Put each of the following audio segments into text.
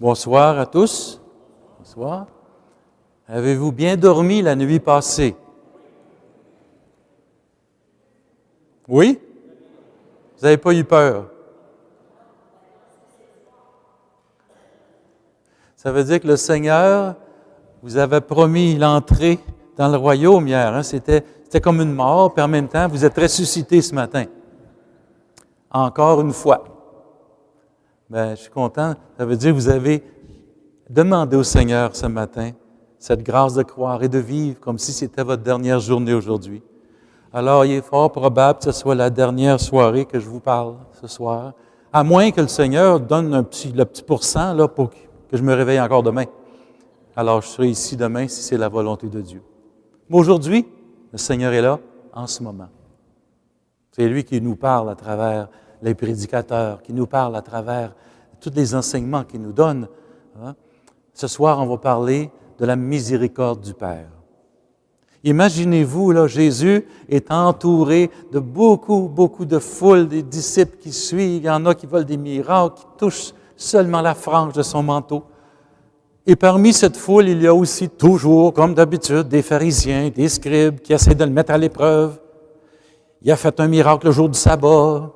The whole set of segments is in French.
Bonsoir à tous. Bonsoir. Avez-vous bien dormi la nuit passée? Oui? Vous n'avez pas eu peur? Ça veut dire que le Seigneur vous avait promis l'entrée dans le royaume hier. Hein? C'était comme une mort, puis en même temps, vous êtes ressuscité ce matin. Encore une fois. Bien, je suis content. Ça veut dire que vous avez demandé au Seigneur ce matin cette grâce de croire et de vivre comme si c'était votre dernière journée aujourd'hui. Alors, il est fort probable que ce soit la dernière soirée que je vous parle ce soir, à moins que le Seigneur donne le petit pourcent là, pour que je me réveille encore demain. Alors, je serai ici demain si c'est la volonté de Dieu. Mais aujourd'hui, le Seigneur est là en ce moment. C'est lui qui nous parle à travers les prédicateurs, qui nous parle à travers tous les enseignements qu'il nous donne. Hein? Ce soir, on va parler de la miséricorde du Père. Imaginez-vous, là, Jésus est entouré de beaucoup de foules, des disciples qui suivent. Il y en a qui veulent des miracles, qui touchent seulement la frange de son manteau. Et parmi cette foule, il y a aussi toujours, comme d'habitude, des pharisiens, des scribes qui essaient de le mettre à l'épreuve. Il a fait un miracle le jour du sabbat.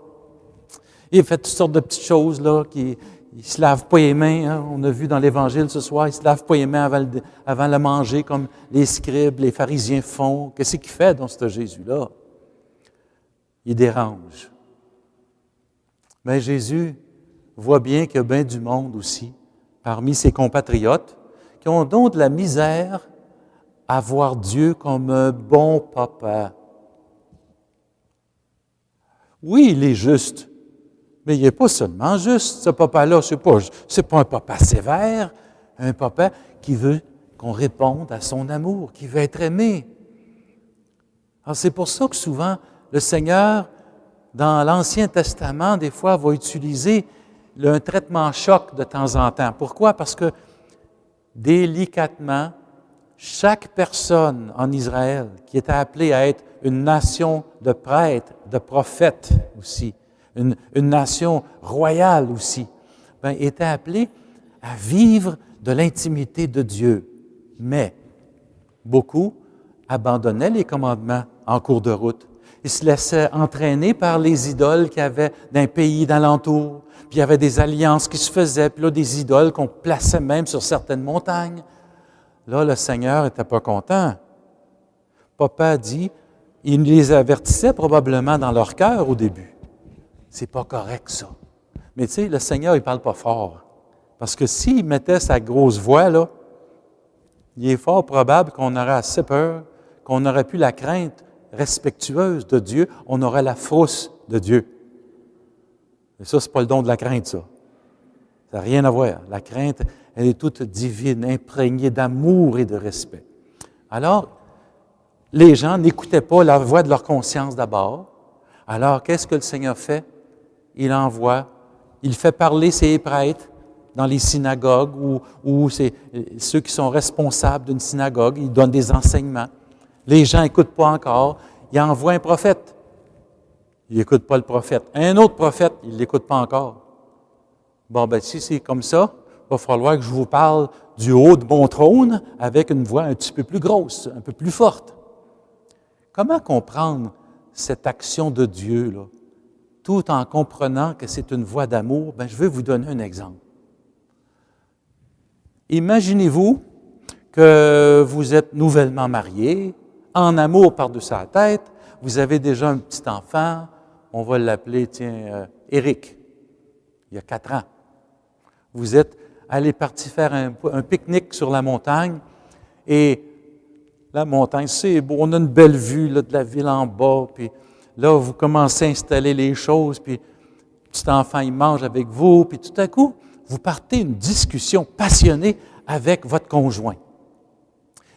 Il a fait toutes sortes de petites choses, là, il ne se lave pas les mains. Hein. On a vu dans l'Évangile ce soir, il ne se lave pas les mains avant de manger, comme les scribes, les pharisiens font. Qu'est-ce qu'il fait dans ce Jésus-là? Il dérange. Mais Jésus voit bien qu'il y a bien du monde aussi, parmi ses compatriotes, qui ont donc de la misère à voir Dieu comme un bon papa. Oui, il est juste. Mais il n'est pas seulement juste, ce papa-là. C'est pas un papa sévère, un papa qui veut qu'on réponde à son amour, qui veut être aimé. Alors, c'est pour ça que souvent, le Seigneur, dans l'Ancien Testament, des fois, va utiliser un traitement choc de temps en temps. Pourquoi? Parce que, délicatement, chaque personne en Israël qui était appelée à être une nation de prêtres, de prophètes aussi, une nation royale aussi, était appelée à vivre de l'intimité de Dieu. Mais beaucoup abandonnaient les commandements en cours de route. Ils se laissaient entraîner par les idoles qu'il y avait d'un pays d'alentour. Puis il y avait des alliances qui se faisaient, puis là, des idoles qu'on plaçait même sur certaines montagnes. Là, le Seigneur n'était pas content. Papa dit, il les avertissait probablement dans leur cœur au début. C'est pas correct, ça. Mais tu sais, le Seigneur, il parle pas fort. Parce que s'il mettait sa grosse voix, là, il est fort probable qu'on aurait assez peur, qu'on n'aurait plus la crainte respectueuse de Dieu, on aurait la frousse de Dieu. Et ça, c'est pas le don de la crainte, ça. Ça n'a rien à voir. La crainte, elle est toute divine, imprégnée d'amour et de respect. Alors, les gens n'écoutaient pas la voix de leur conscience d'abord. Alors, qu'est-ce que le Seigneur fait? Il envoie, il fait parler ses prêtres dans les synagogues ou ceux qui sont responsables d'une synagogue, il donne des enseignements. Les gens n'écoutent pas encore, il envoie un prophète. Il n'écoute pas le prophète. Un autre prophète, il ne l'écoute pas encore. Bon, ben si c'est comme ça, il va falloir que je vous parle du haut de mon trône avec une voix un petit peu plus grosse, un peu plus forte. Comment comprendre cette action de Dieu, là, tout en comprenant que c'est une voix d'amour? Bien, je vais vous donner un exemple. Imaginez-vous que vous êtes nouvellement marié, en amour par-dessus la tête, vous avez déjà un petit enfant, on va l'appeler, Éric, il y a 4 ans. Vous êtes allé partir faire un pique-nique sur la montagne et la montagne, c'est beau, on a une belle vue là, de la ville en bas, puis là, vous commencez à installer les choses, puis le petit enfant, il mange avec vous, puis tout à coup, vous partez une discussion passionnée avec votre conjoint.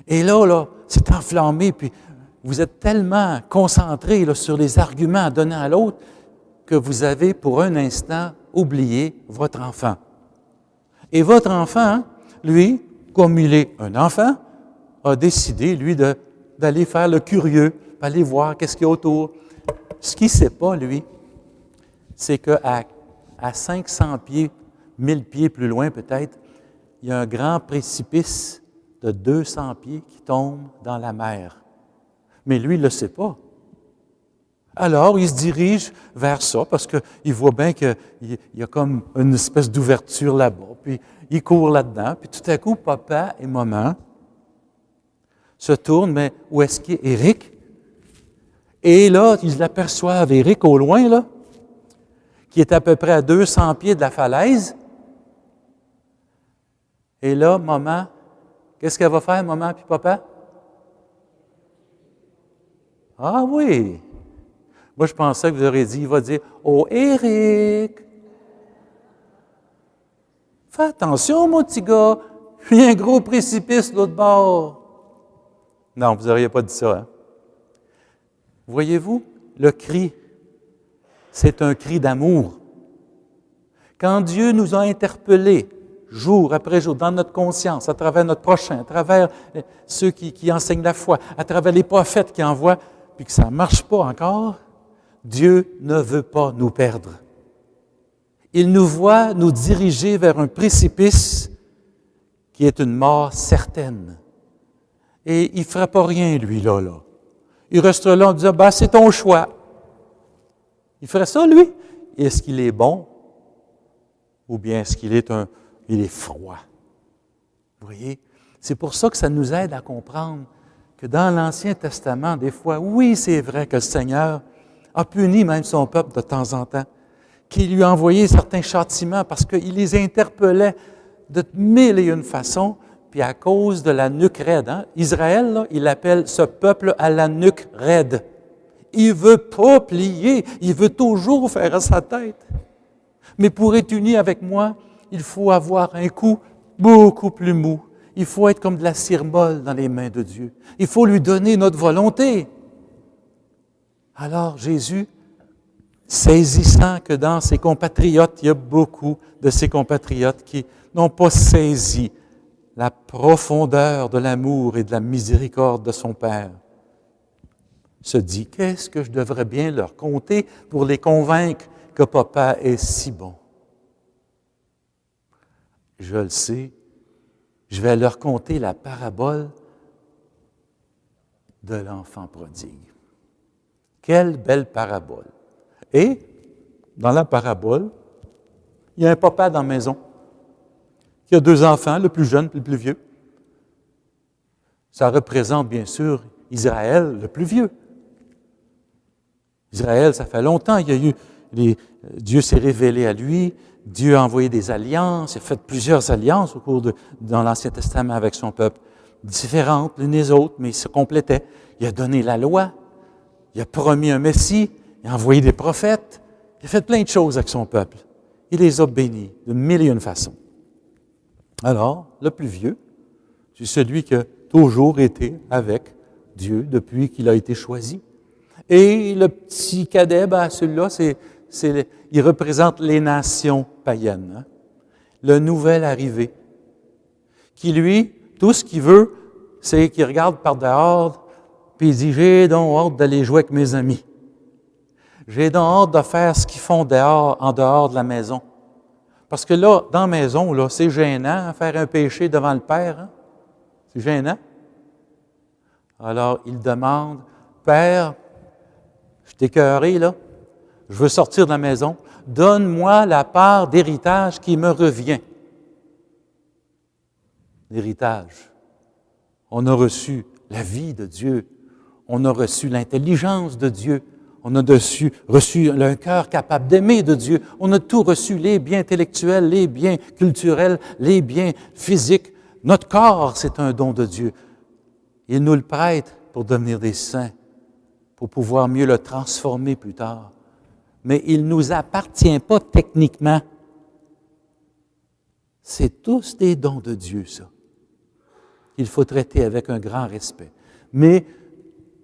Et là, c'est enflammé, puis vous êtes tellement concentré là, sur les arguments à donner à l'autre que vous avez pour un instant oublié votre enfant. Et votre enfant, lui, comme il est un enfant, a décidé, lui, d'aller faire le curieux, aller voir qu'est-ce qu'il y a autour. Ce qu'il ne sait pas, lui, c'est qu'à 500 pieds, 1000 pieds plus loin peut-être, il y a un grand précipice de 200 pieds qui tombe dans la mer. Mais lui, il ne le sait pas. Alors, il se dirige vers ça parce qu'il voit bien qu'il y a comme une espèce d'ouverture là-bas. Puis, il court là-dedans. Puis, tout à coup, papa et maman se tournent. Mais où est-ce qu'il est Éric? Et là, ils l'aperçoivent, Éric, au loin, là, qui est à peu près à 200 pieds de la falaise. Et là, maman, qu'est-ce qu'elle va faire, maman puis papa? Ah oui! Moi, je pensais que vous auriez dit, il va dire, « Oh, Éric! Fais attention, mon petit gars! Il y a un gros précipice l'autre bord! » Non, vous n'auriez pas dit ça, hein? Voyez-vous, le cri, c'est un cri d'amour. Quand Dieu nous a interpellés, jour après jour, dans notre conscience, à travers notre prochain, à travers ceux qui enseignent la foi, à travers les prophètes qui envoient, puis que ça ne marche pas encore, Dieu ne veut pas nous perdre. Il nous voit nous diriger vers un précipice qui est une mort certaine. Et il ne fera pas rien, lui, là. Il restera là en disant, « c'est ton choix. » Il ferait ça, lui? Est-ce qu'il est bon? Ou bien est-ce qu'il est il est froid? Vous voyez? C'est pour ça que ça nous aide à comprendre que dans l'Ancien Testament, des fois, oui, c'est vrai que le Seigneur a puni même son peuple de temps en temps, qu'il lui a envoyé certains châtiments parce qu'il les interpellait de mille et une façons, puis à cause de la nuque raide. Hein? Israël, là, il appelle ce peuple à la nuque raide. Il ne veut pas plier, il veut toujours faire à sa tête. Mais pour être uni avec moi, il faut avoir un cou beaucoup plus mou. Il faut être comme de la cire molle dans les mains de Dieu. Il faut lui donner notre volonté. Alors Jésus, saisissant que dans ses compatriotes, il y a beaucoup de ses compatriotes qui n'ont pas saisi la profondeur de l'amour et de la miséricorde de son Père, se dit, qu'est-ce que je devrais bien leur conter pour les convaincre que papa est si bon? Je le sais, je vais leur conter la parabole de l'enfant prodigue. Quelle belle parabole! Et, dans la parabole, il y a un papa dans la maison qui a 2 enfants, le plus jeune et le plus vieux. Ça représente bien sûr Israël, le plus vieux. Israël, ça fait longtemps, Dieu s'est révélé à lui, Dieu a envoyé des alliances, il a fait plusieurs alliances dans l'Ancien Testament avec son peuple, différentes l'une des autres, mais ils se complétaient. Il a donné la loi, il a promis un Messie, il a envoyé des prophètes, il a fait plein de choses avec son peuple. Il les a bénis de mille et une façons. Alors, le plus vieux, c'est celui qui a toujours été avec Dieu depuis qu'il a été choisi. Et le petit cadet, celui-là, il représente les nations païennes. Hein? Le nouvel arrivé, qui lui, tout ce qu'il veut, c'est qu'il regarde par dehors, puis il dit, j'ai donc hâte d'aller jouer avec mes amis. J'ai donc hâte de faire ce qu'ils font dehors, en dehors de la maison. Parce que là, dans la maison, là, c'est gênant, faire un péché devant le Père. Hein? C'est gênant. Alors, il demande, Père, je t'ai écœuré, là, je veux sortir de la maison, donne-moi la part d'héritage qui me revient. L'héritage. On a reçu la vie de Dieu, on a reçu l'intelligence de Dieu, on a reçu un cœur capable d'aimer de Dieu, on a tout reçu, les biens intellectuels, les biens culturels, les biens physiques. Notre corps, c'est un don de Dieu. Il nous le prête pour devenir des saints, pour pouvoir mieux le transformer plus tard. Mais il ne nous appartient pas techniquement. C'est tous des dons de Dieu, ça. Il faut traiter avec un grand respect. Mais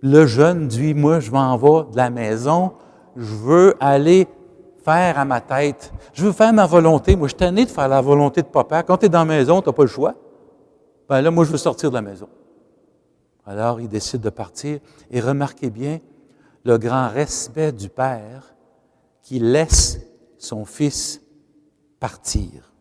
le jeune dit, moi, je m'en vais de la maison, je veux aller faire à ma tête. Je veux faire ma volonté. Moi, je suis tanné de faire la volonté de papa. Quand tu es dans la maison, tu n'as pas le choix. Ben là, moi, je veux sortir de la maison. Alors, il décide de partir. Et remarquez bien le grand respect du père qui laisse son fils partir.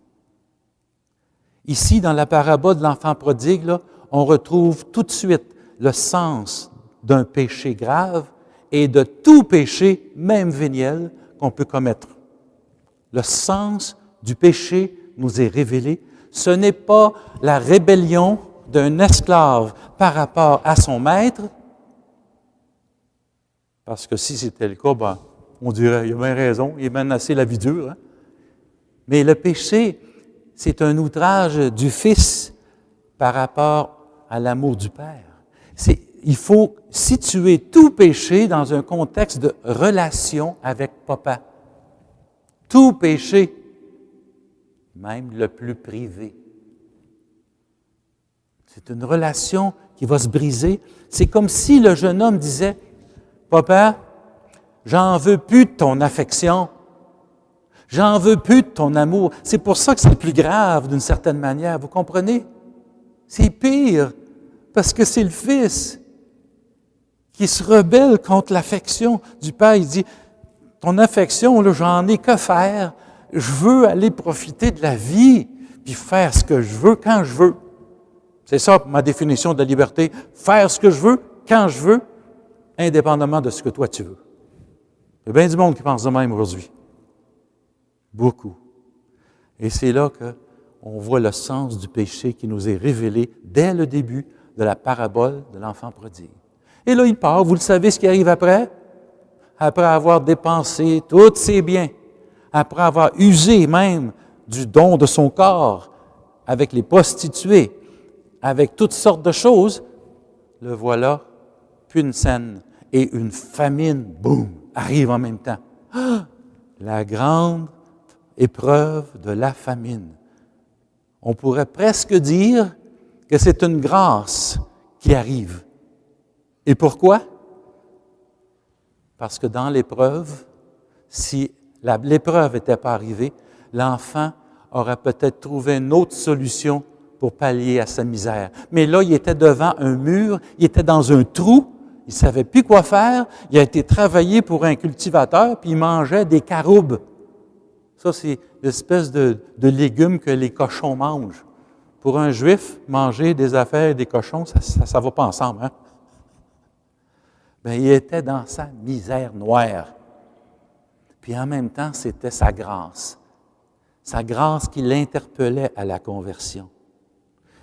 Ici, dans la parabole de l'enfant prodigue, là, on retrouve tout de suite le sens d'un péché grave et de tout péché, même véniel, qu'on peut commettre. Le sens du péché nous est révélé. Ce n'est pas la rébellion d'un esclave par rapport à son maître, parce que si c'était le cas, ben, on dirait, il a bien raison, il est menacé la vie dure. Hein? Mais le péché, c'est un outrage du Fils par rapport à l'amour du Père. Il faut situer tout péché dans un contexte de relation avec Papa. Tout péché, même le plus privé. C'est une relation qui va se briser. C'est comme si le jeune homme disait, « Papa, j'en veux plus de ton affection. J'en veux plus de ton amour. » C'est pour ça que c'est plus grave d'une certaine manière, vous comprenez? C'est pire, parce que c'est le Fils qui se rebelle contre l'affection du Père. Il dit, « Ton affection, là, j'en ai que faire. Je veux aller profiter de la vie, puis faire ce que je veux quand je veux. » C'est ça ma définition de la liberté. Faire ce que je veux, quand je veux, indépendamment de ce que toi tu veux. Il y a bien du monde qui pense de même aujourd'hui. Beaucoup. Et c'est là qu'on voit le sens du péché qui nous est révélé dès le début de la parabole de l'enfant prodigue. Et là, il part. Vous le savez ce qui arrive après? Après avoir dépensé tous ses biens, après avoir usé même du don de son corps avec les prostituées, avec toutes sortes de choses, le voilà, puis une scène et une famine, boum, arrive en même temps. Ah! La grande épreuve de la famine. On pourrait presque dire que c'est une grâce qui arrive. Et pourquoi? Parce que dans l'épreuve, si l'épreuve n'était pas arrivée, l'enfant aurait peut-être trouvé une autre solution pour pallier à sa misère. Mais là, il était devant un mur, il était dans un trou, il ne savait plus quoi faire, il a été travaillé pour un cultivateur, puis il mangeait des caroubes. Ça, c'est l'espèce de légumes que les cochons mangent. Pour un Juif, manger des affaires et des cochons, ça ne va pas ensemble. Hein? Bien, il était dans sa misère noire. Puis en même temps, c'était sa grâce qui l'interpellait à la conversion.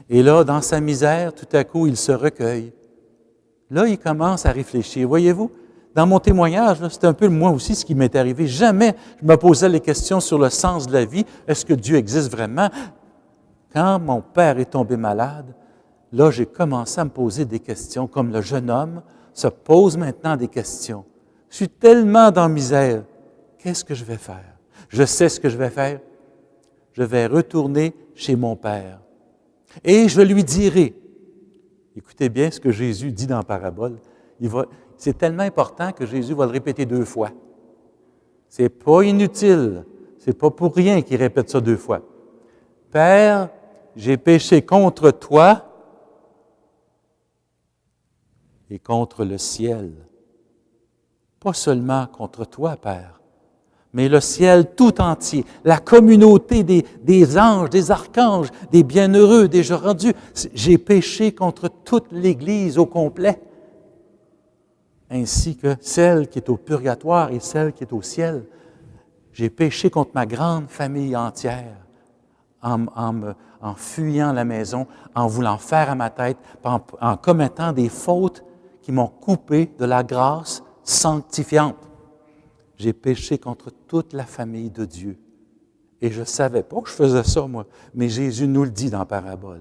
Et là, dans sa misère, tout à coup, il se recueille. Là, il commence à réfléchir. Voyez-vous, dans mon témoignage, c'est un peu moi aussi ce qui m'est arrivé. Jamais je me posais les questions sur le sens de la vie. Est-ce que Dieu existe vraiment? Quand mon père est tombé malade, là, j'ai commencé à me poser des questions, comme le jeune homme se pose maintenant des questions. Je suis tellement dans la misère. Qu'est-ce que je vais faire? Je sais ce que je vais faire. Je vais retourner chez mon père. Et je lui dirai, écoutez bien ce que Jésus dit dans la parabole, c'est tellement important que Jésus va le répéter 2 fois. C'est pas inutile, c'est pas pour rien qu'il répète ça 2 fois. Père, j'ai péché contre toi et contre le ciel. Pas seulement contre toi, Père, mais le ciel tout entier, la communauté des anges, des archanges, des bienheureux, des jours rendus. J'ai péché contre toute l'Église au complet, ainsi que celle qui est au purgatoire et celle qui est au ciel. J'ai péché contre ma grande famille entière en fuyant la maison, en voulant faire à ma tête, en commettant des fautes qui m'ont coupé de la grâce sanctifiante. J'ai péché contre toute la famille de Dieu. Et je ne savais pas que je faisais ça, moi. Mais Jésus nous le dit dans la parabole.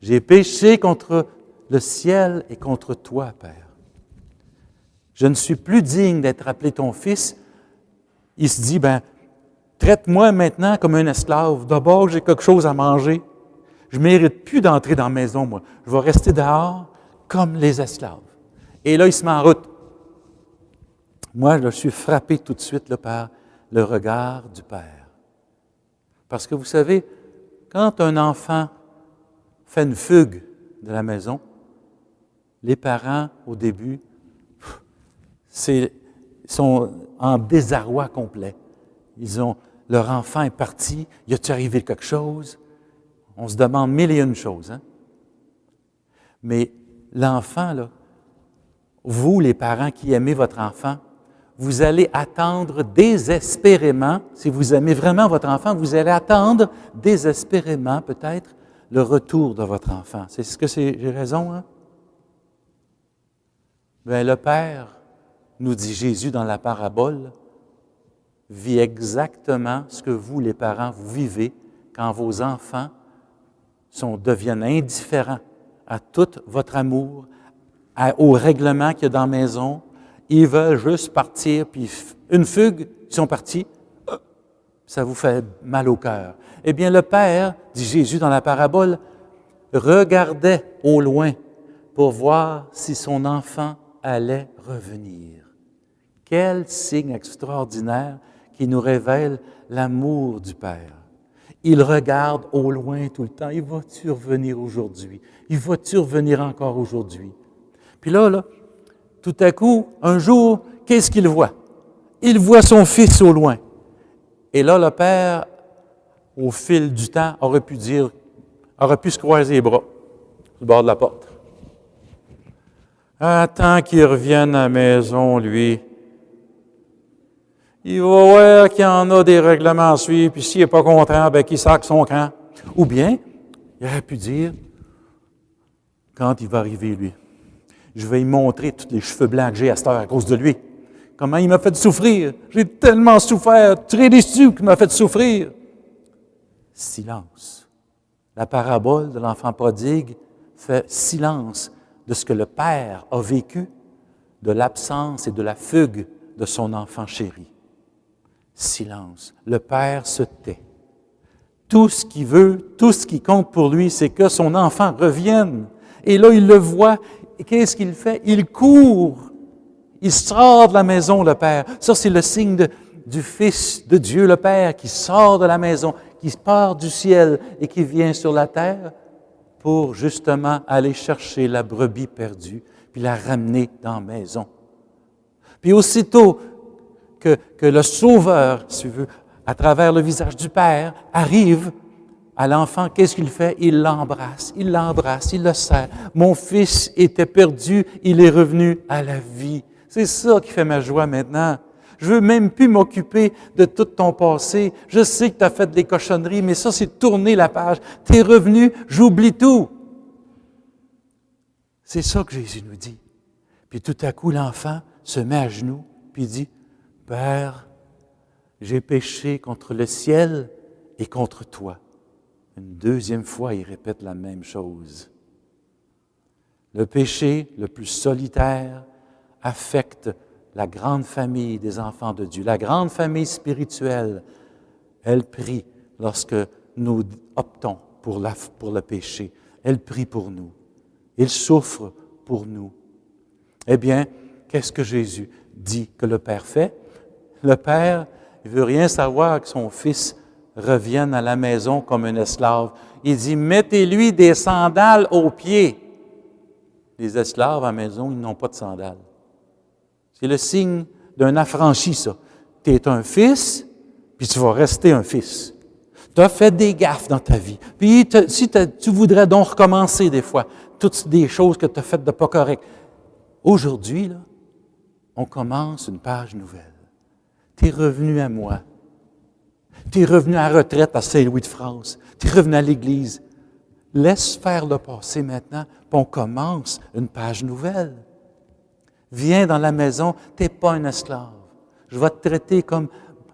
J'ai péché contre le ciel et contre toi, Père. Je ne suis plus digne d'être appelé ton fils. Il se dit, traite-moi maintenant comme un esclave. D'abord, j'ai quelque chose à manger. Je ne mérite plus d'entrer dans la maison, moi. Je vais rester dehors comme les esclaves. Et là, il se met en route. Moi, je suis frappé tout de suite là, par le regard du Père. Parce que vous savez, quand un enfant fait une fugue de la maison, les parents, au début, sont en désarroi complet. Leur enfant est parti, y a-t-il arrivé quelque chose? On se demande mille et une choses, hein? Mais l'enfant, là, vous, les parents qui aimez votre enfant, vous allez attendre désespérément, si vous aimez vraiment votre enfant, vous allez attendre désespérément peut-être le retour de votre enfant. C'est ce que j'ai raison, hein? Bien, le Père, nous dit Jésus dans la parabole, vit exactement ce que vous, les parents, vous vivez quand vos enfants deviennent indifférents à tout votre amour, au règlement qu'il y a dans la maison. Ils veulent juste partir, puis une fugue, ils sont partis. Ça vous fait mal au cœur. Eh bien, le Père, dit Jésus dans la parabole, regardait au loin pour voir si son enfant allait revenir. Quel signe extraordinaire qui nous révèle l'amour du Père. Il regarde au loin tout le temps. Il va-tu revenir aujourd'hui? Il va-tu revenir encore aujourd'hui? Puis là, tout à coup, un jour, qu'est-ce qu'il voit? Il voit son fils au loin. Et là, le Père, au fil du temps, aurait pu se croiser les bras sur le bord de la porte. Attends qu'il revienne à la maison, lui. Il va voir qu'il y en a des règlements à suivre, puis s'il n'est pas content, bien qu'il saque son camp. Ou bien, il aurait pu dire, quand il va arriver, lui, je vais lui montrer tous les cheveux blancs que j'ai à cette heure à cause de lui. Comment il m'a fait souffrir. J'ai tellement souffert, très déçu qu'il m'a fait souffrir. Silence. La parabole de l'enfant prodigue fait silence de ce que le Père a vécu, de l'absence et de la fugue de son enfant chéri. Silence. Le Père se tait. Tout ce qu'il veut, tout ce qui compte pour lui, c'est que son enfant revienne. Et là, il le voit. Et qu'est-ce qu'il fait? Il court. Il sort de la maison, le Père. Ça, c'est le signe du Fils de Dieu, le Père, qui sort de la maison, qui part du ciel et qui vient sur la terre pour justement aller chercher la brebis perdue, puis la ramener dans la maison. Puis aussitôt que le Sauveur, si tu veux, à travers le visage du Père, arrive à l'enfant, qu'est-ce qu'il fait? Il l'embrasse, il le serre. Mon fils était perdu, il est revenu à la vie. C'est ça qui fait ma joie maintenant. Je veux même plus m'occuper de tout ton passé. Je sais que tu as fait des cochonneries, mais ça, c'est tourner la page. Tu es revenu, j'oublie tout. C'est ça que Jésus nous dit. Puis tout à coup, l'enfant se met à genoux, puis dit, « Père, j'ai péché contre le ciel et contre toi. » Une deuxième fois, il répète la même chose. Le péché le plus solitaire affecte la grande famille des enfants de Dieu, la grande famille spirituelle. Elle prie lorsque nous optons pour le péché. Elle prie pour nous. Il souffre pour nous. Eh bien, qu'est-ce que Jésus dit que le Père fait? Le Père ne veut rien savoir que son Fils revienne à la maison comme un esclave. Il dit, mettez-lui des sandales aux pieds. Les esclaves à la maison, ils n'ont pas de sandales. C'est le signe d'un affranchi, ça. Tu es un fils, puis tu vas rester un fils. Tu as fait des gaffes dans ta vie. Puis si tu voudrais donc recommencer des fois, toutes des choses que tu as faites de pas correct. Aujourd'hui, là, on commence une page nouvelle. Tu es revenu à moi. Tu es revenu à la retraite à Saint-Louis-de-France. Tu es revenu à l'Église. Laisse faire le passé maintenant, puis on commence une page nouvelle. Viens dans la maison, tu n'es pas un esclave. Je vais te traiter comme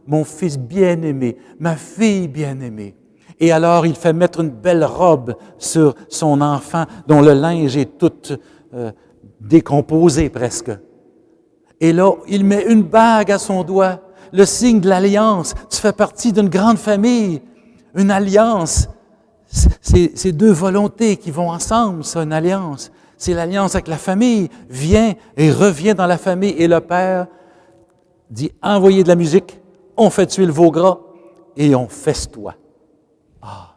mon fils bien-aimé, ma fille bien-aimée. Et alors, il fait mettre une belle robe sur son enfant, dont le linge est tout décomposé presque. Et là, il met une bague à son doigt, le signe de l'alliance. Tu fais partie d'une grande famille, une alliance. C'est deux volontés qui vont ensemble, ça, une alliance. C'est l'alliance avec la famille. Viens et reviens dans la famille. Et le Père dit, envoyez de la musique, on fait tuer le veau gras et on festoie. Ah,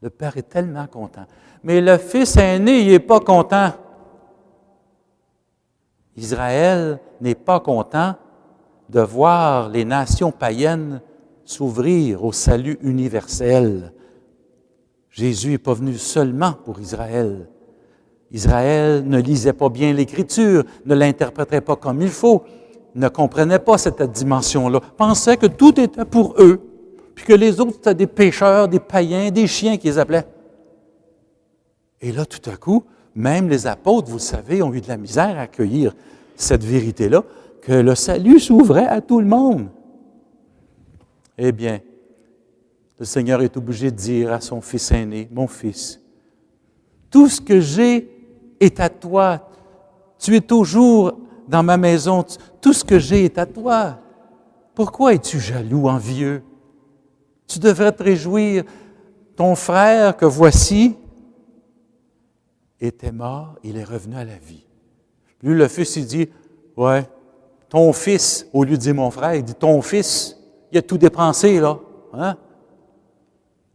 le Père est tellement content. Mais le fils aîné, il n'est pas content. Israël n'est pas content de voir les nations païennes s'ouvrir au salut universel. Jésus n'est pas venu seulement pour Israël. Israël ne lisait pas bien l'Écriture, ne l'interprétait pas comme il faut, ne comprenait pas cette dimension-là, pensait que tout était pour eux, puis que les autres étaient des pécheurs, des païens, des chiens qu'ils appelaient. Et là, tout à coup, même les apôtres, vous le savez, ont eu de la misère à accueillir cette vérité-là, que le salut s'ouvrait à tout le monde. Eh bien, le Seigneur est obligé de dire à son fils aîné, « Mon fils, tout ce que j'ai est à toi. Tu es toujours dans ma maison. Tout ce que j'ai est à toi. Pourquoi es-tu jaloux, envieux? Tu devrais te réjouir. Ton frère que voici était mort, il est revenu à la vie. » Lui, le fils, il dit, « Ouais, ton fils, au lieu de dire mon frère, il dit, ton fils, il a tout dépensé, là. Hein? »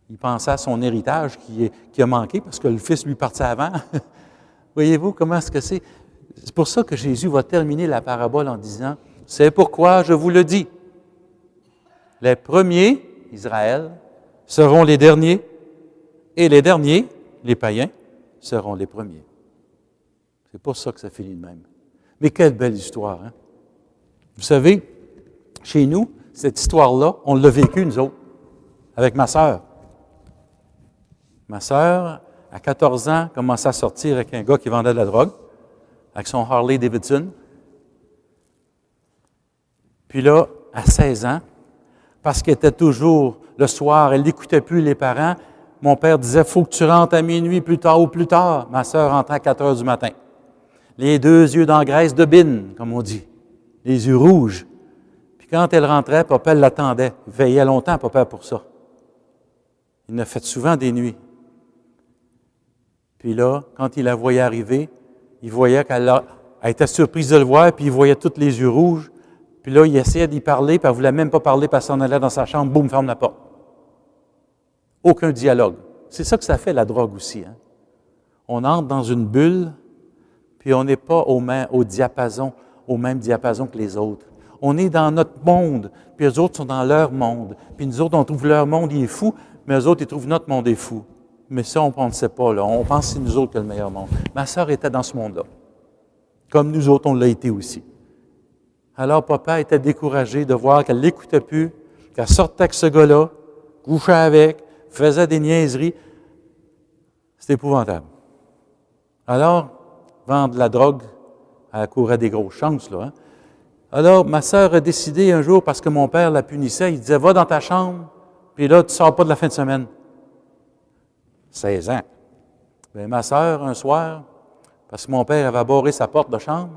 Il pensait à son héritage qui a manqué parce que le fils lui partait avant. Voyez-vous comment est-ce que c'est? C'est pour ça que Jésus va terminer la parabole en disant, « C'est pourquoi je vous le dis. Les premiers, Israël, seront les derniers, et les derniers, les païens, seront les premiers. » C'est pour ça que ça finit de même. Mais quelle belle histoire, hein? Vous savez, chez nous, cette histoire-là, on l'a vécue, nous autres, avec ma sœur. Ma sœur, à 14 ans, commençait à sortir avec un gars qui vendait de la drogue, avec son Harley Davidson. Puis là, à 16 ans, parce qu'elle était toujours, le soir, elle n'écoutait plus les parents, mon père disait, « Faut que tu rentres à minuit, plus tard ou plus tard. » Ma sœur rentrait à 4 heures du matin. Les deux yeux dans la graisse de bine, comme on dit. Les yeux rouges. Puis quand elle rentrait, papa elle l'attendait. Il veillait longtemps, papa, pour ça. Il a fait souvent des nuits. Puis là, quand il la voyait arriver, il voyait qu'elle était surprise de le voir, puis il voyait tous les yeux rouges. Puis là, il essayait d'y parler, puis elle ne voulait même pas parler, parce qu'on allait dans sa chambre, boum, ferme la porte. Aucun dialogue. C'est ça que ça fait, la drogue aussi. Hein? On entre dans une bulle, puis on n'est pas au même diapason que les autres. On est dans notre monde, puis eux autres sont dans leur monde. Puis nous autres, on trouve leur monde, il est fou, mais eux autres, ils trouvent notre monde est fou. Mais ça, on ne sait pas, là. On pense que c'est nous autres qui avons le meilleur monde. Ma sœur était dans ce monde-là. Comme nous autres, on l'a été aussi. Alors, papa était découragé de voir qu'elle ne l'écoutait plus, qu'elle sortait avec ce gars-là, couchait avec, faisait des niaiseries. C'était épouvantable. Alors, vendre de la drogue, elle courait des grosses chances, là. Hein? Alors, ma sœur a décidé un jour, parce que mon père la punissait, il disait, « Va dans ta chambre, puis là, tu ne sors pas de la fin de semaine. » 16 ans. Bien, ma sœur, un soir, parce que mon père avait barré sa porte de chambre,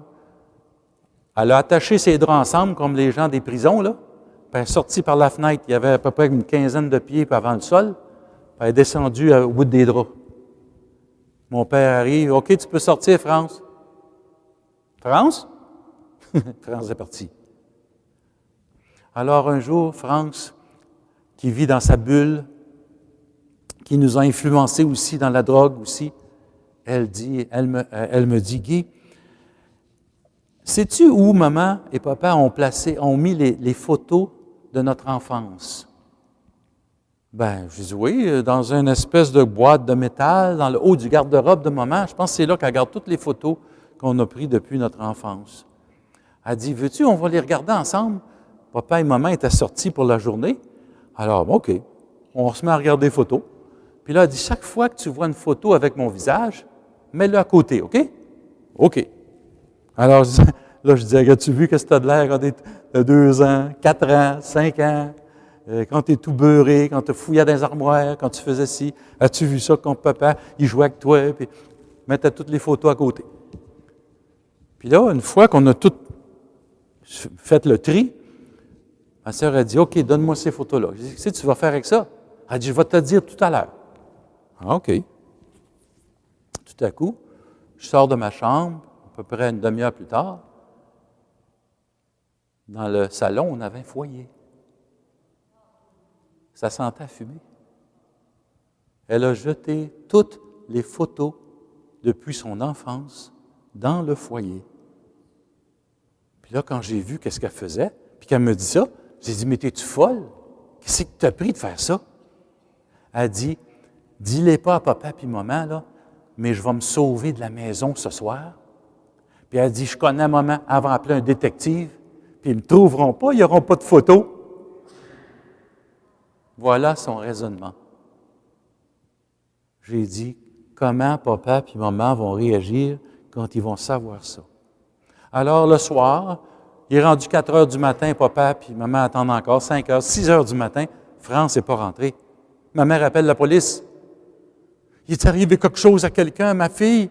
elle a attaché ses draps ensemble, comme les gens des prisons, là, puis elle est sortie par la fenêtre. Il y avait à peu près une quinzaine de pieds avant le sol, puis elle est descendue au bout des draps. Mon père arrive, « OK, tu peux sortir, France. » France? France est partie. Alors un jour, France, qui vit dans sa bulle, qui nous a influencés aussi dans la drogue aussi, elle me dit, « Guy, sais-tu où maman et papa ont mis les photos de notre enfance? » Ben, je dis, « Oui, dans une espèce de boîte de métal, dans le haut du garde-robe de maman. Je pense que c'est là qu'elle garde toutes les photos qu'on a prises depuis notre enfance. » Elle dit, « Veux-tu, on va les regarder ensemble? » Papa et maman étaient sortis pour la journée. Alors, OK, on se met à regarder les photos. Puis là, elle dit, « Chaque fois que tu vois une photo avec mon visage, mets-le à côté, OK? » OK. Alors, là, je dis, « As-tu vu que c'était de l'air quand tu as 2 ans, 4 ans, 5 ans, quand tu es tout beurré, quand tu fouillais dans les armoires, quand tu faisais ci? As-tu vu ça quand papa, il jouait avec toi? » Puis mettait toutes les photos à côté. Puis là, une fois qu'on a tout fait le tri, ma sœur a dit, « OK, donne-moi ces photos-là. » Je dis, « Qu'est-ce que tu vas faire avec ça? » Elle dit, « Je vais te dire tout à l'heure. » Ah, OK. Tout à coup, je sors de ma chambre, à peu près une demi-heure plus tard. Dans le salon, on avait un foyer. Ça sentait à fumer. Elle a jeté toutes les photos depuis son enfance dans le foyer. Puis là, quand j'ai vu qu'est-ce qu'elle faisait, puis qu'elle me dit ça, j'ai dit, « Mais t'es-tu folle? Qu'est-ce que t'as pris de faire ça? » Elle dit, dis-les pas à papa puis maman, là, mais je vais me sauver de la maison ce soir. Puis elle dit, je connais maman, elle va appeler un détective, puis ils ne me trouveront pas, ils n'auront pas de photos. Voilà son raisonnement. J'ai dit, comment papa puis maman vont réagir quand ils vont savoir ça? Alors, le soir, il est rendu 4 heures du matin, papa puis maman attendent encore, 5 heures, 6 heures du matin, France n'est pas rentrée. Ma mère appelle la police. Il est arrivé quelque chose à quelqu'un, à ma fille?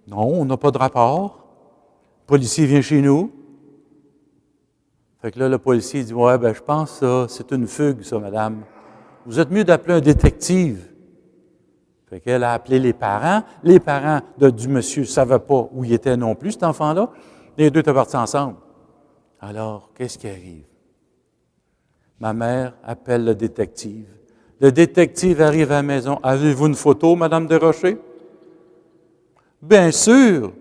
Non, on n'a pas de rapport. Le policier vient chez nous. Fait que là, le policier dit, ouais, je pense que c'est une fugue, ça, madame. Vous êtes mieux d'appeler un détective. Fait qu'elle a appelé les parents. Les parents du monsieur ne savaient pas où il était non plus, cet enfant-là. Les deux étaient partis ensemble. Alors, qu'est-ce qui arrive? Ma mère appelle le détective. Le détective arrive à la maison. Avez-vous une photo, Madame Desrochers? Bien sûr!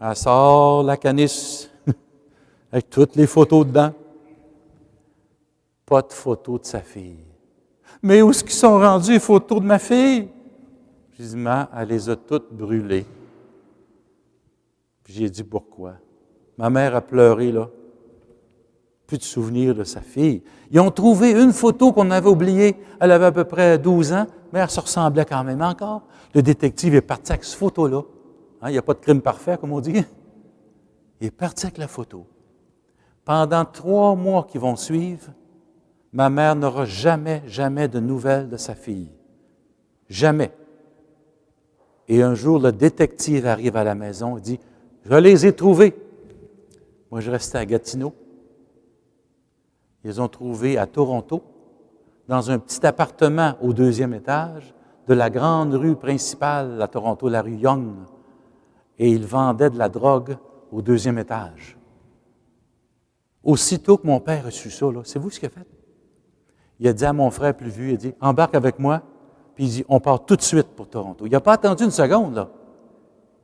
Elle sort la canisse avec toutes les photos dedans. Pas de photo de sa fille. Mais où est-ce qu'ils sont rendus les photos de ma fille? J'ai dit, elle les a toutes brûlées. Puis j'ai dit, pourquoi? Ma mère a pleuré, là. Plus de souvenirs de sa fille. Ils ont trouvé une photo qu'on avait oubliée. Elle avait à peu près 12 ans, mais elle se ressemblait quand même encore. Le détective est parti avec cette photo-là. Il n'y a pas de crime parfait, comme on dit. Il est parti avec la photo. Pendant 3 mois qui vont suivre, ma mère n'aura jamais de nouvelles de sa fille. Jamais. Et un jour, le détective arrive à la maison et dit, « Je les ai trouvés. » Moi, je restais à Gatineau. Ils ont trouvé à Toronto, dans un petit appartement au 2e étage de la grande rue principale à Toronto, la rue Yonge. Et ils vendaient de la drogue au 2e étage. Aussitôt que mon père a su ça, c'est-vous ce qu'il a fait? Il a dit à mon frère plus vieux, il a dit, « Embarque avec moi. » Puis il dit, « On part tout de suite pour Toronto. » Il n'a pas attendu une seconde, là.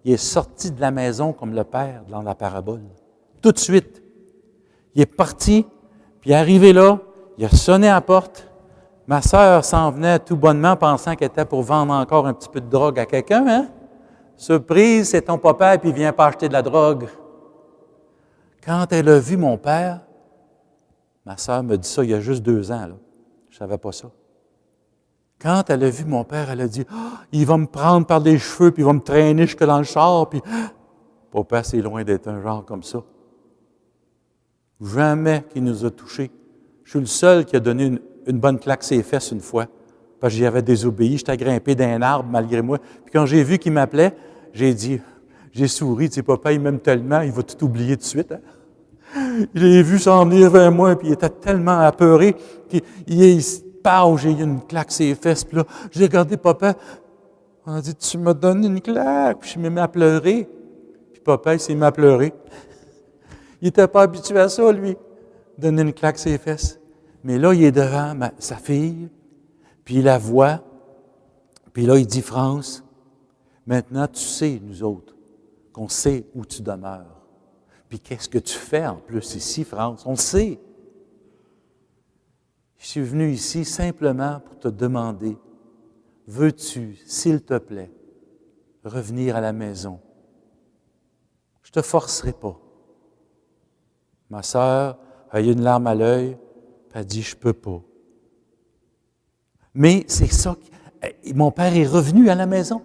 Il est sorti de la maison comme le père dans la parabole. Tout de suite. Il est parti, puis arrivé là, il a sonné à la porte. Ma sœur s'en venait tout bonnement, pensant qu'elle était pour vendre encore un petit peu de drogue à quelqu'un, hein? Surprise, c'est ton papa, puis il vient pas acheter de la drogue. Quand elle a vu mon père, ma sœur me dit ça il y a juste 2 ans, là. Je savais pas ça. Quand elle a vu mon père, elle a dit, « Il va me prendre par les cheveux, puis il va me traîner jusque dans le char, puis... » Papa, c'est loin d'être un genre comme ça. Jamais qu'il nous a touchés. Je suis le seul qui a donné une bonne claque sur les fesses une fois, parce que j'y avais désobéi. J'étais grimpé d'un arbre malgré moi. Puis quand j'ai vu qu'il m'appelait, j'ai souri. Tu sais, papa, il m'aime tellement, il va tout oublier tout de suite. Hein? Je l'ai vu s'en venir vers moi, puis il était tellement apeuré qu'il j'ai eu une claque sur les fesses. Puis là, j'ai regardé papa. On a dit, tu m'as donné une claque. Puis je me mis à pleurer. Puis papa, il s'est mis à pleurer. Il n'était pas habitué à ça, lui, donner une claque sur les fesses. Mais là, il est devant sa fille, puis il la voit, puis là, il dit, « France, maintenant, tu sais, nous autres, qu'on sait où tu demeures. Puis qu'est-ce que tu fais en plus ici, France? On le sait. Je suis venu ici simplement pour te demander, veux-tu, s'il te plaît, revenir à la maison? Je ne te forcerai pas. » Ma sœur a eu une larme à l'œil, puis elle dit, « Je ne peux pas. » Mais c'est ça, mon père est revenu à la maison.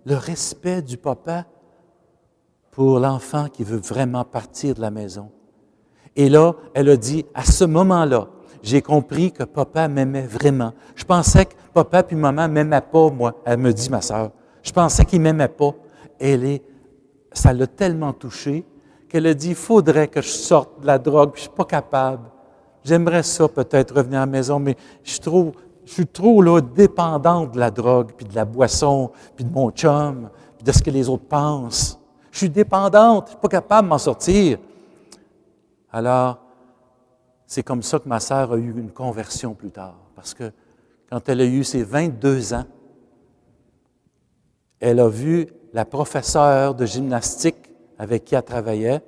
Le respect du papa pour l'enfant qui veut vraiment partir de la maison. Et là, elle a dit, à ce moment-là, j'ai compris que papa m'aimait vraiment. Je pensais que papa puis maman ne m'aimaient pas, moi. Elle me dit, ma sœur. Je pensais qu'ils ne m'aimaient pas. Ça l'a tellement touchée qu'elle a dit, il faudrait que je sorte de la drogue, puis je ne suis pas capable. J'aimerais ça peut-être revenir à la maison, mais je suis trop là, dépendante de la drogue, puis de la boisson, puis de mon chum, puis de ce que les autres pensent. Je suis dépendante, je ne suis pas capable de m'en sortir. Alors, c'est comme ça que ma sœur a eu une conversion plus tard. Parce que quand elle a eu ses 22 ans, elle a vu la professeure de gymnastique avec qui elle travaillait.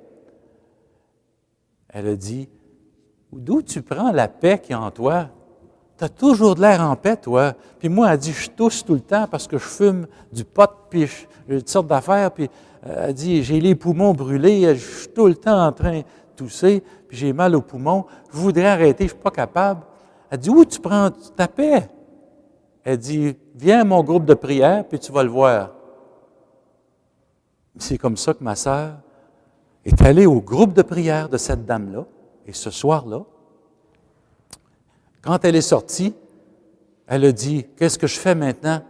Elle a dit, « D'où tu prends la paix qui est en toi? t'as toujours de l'air en paix, toi. Puis moi, elle dit, je tousse tout le temps parce que je fume du pot, puis j'ai toutes sortes d'affaires. Puis elle dit, j'ai les poumons brûlés, je suis tout le temps en train de tousser, puis j'ai mal aux poumons. Je voudrais arrêter, je ne suis pas capable. Elle dit, où tu prends ta paix? Elle dit, viens à mon groupe de prière, puis tu vas le voir. C'est comme ça que ma sœur est allée au groupe de prière de cette dame-là, et ce soir-là, quand elle est sortie, elle a dit, qu'est-ce que je fais maintenant?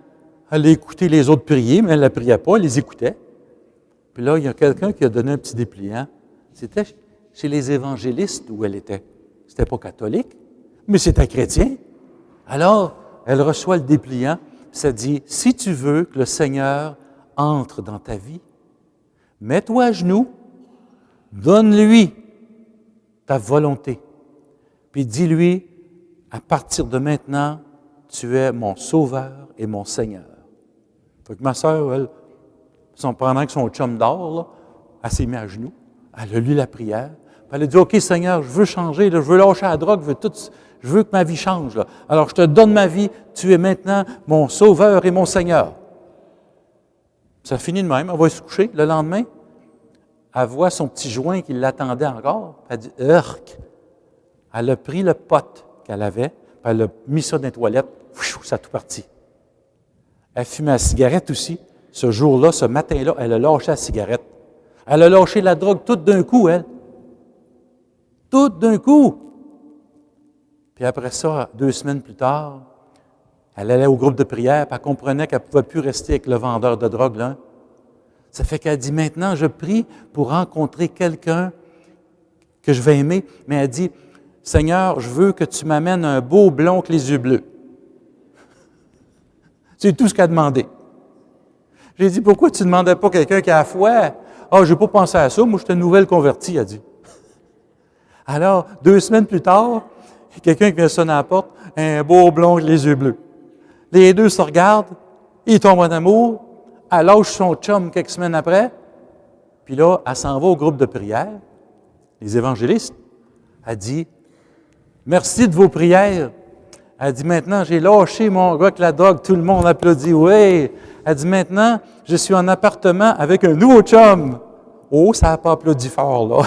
Elle a écouté les autres prier, mais elle ne la priait pas, elle les écoutait. Puis là, il y a quelqu'un qui a donné un petit dépliant. C'était chez les évangélistes où elle était. C'était pas catholique, mais c'était chrétien. Alors, elle reçoit le dépliant, puis ça dit, si tu veux que le Seigneur entre dans ta vie, mets-toi à genoux, donne-lui ta volonté, puis dis-lui, à partir de maintenant, tu es mon sauveur et mon Seigneur. Fait que ma sœur, elle, pendant que son chum dort, là, elle s'est mise à genoux, elle a lu la prière, puis elle a dit, OK Seigneur, je veux changer, là, je veux lâcher la drogue, je veux que ma vie change. Là. Alors je te donne ma vie, tu es maintenant mon sauveur et mon Seigneur. Ça finit de même, elle va se coucher. Le lendemain, elle voit son petit joint qui l'attendait encore, puis elle dit, Urk! Elle a pris le pot qu'elle avait, puis elle a mis ça dans les toilettes, ça a tout parti. Elle fumait la cigarette aussi. Ce jour-là, ce matin-là, elle a lâché la cigarette. Elle a lâché la drogue tout d'un coup, elle. Tout d'un coup. Puis après ça, 2 semaines plus tard, elle allait au groupe de prière, puis elle comprenait qu'elle ne pouvait plus rester avec le vendeur de drogue, là. Ça fait qu'elle dit, maintenant, je prie pour rencontrer quelqu'un que je vais aimer, mais elle dit, Seigneur, je veux que tu m'amènes un beau blond avec les yeux bleus. C'est tout ce qu'elle a demandé. J'ai dit, pourquoi tu ne demandais pas quelqu'un qui a la foi? Ah, je n'ai pas pensé à ça, moi, j'étais nouvelle convertie, elle a dit. Alors, 2 semaines plus tard, quelqu'un qui vient sonner à la porte, un beau blond avec les yeux bleus. Les deux se regardent, ils tombent en amour, elle lâche son chum quelques semaines après, puis là, elle s'en va au groupe de prière, les évangélistes. Elle dit, merci de vos prières. Elle dit, maintenant, j'ai lâché mon gars avec la drogue, tout le monde applaudit, oui. Elle dit, maintenant, je suis en appartement avec un nouveau chum. Oh, ça n'a pas applaudi fort, là.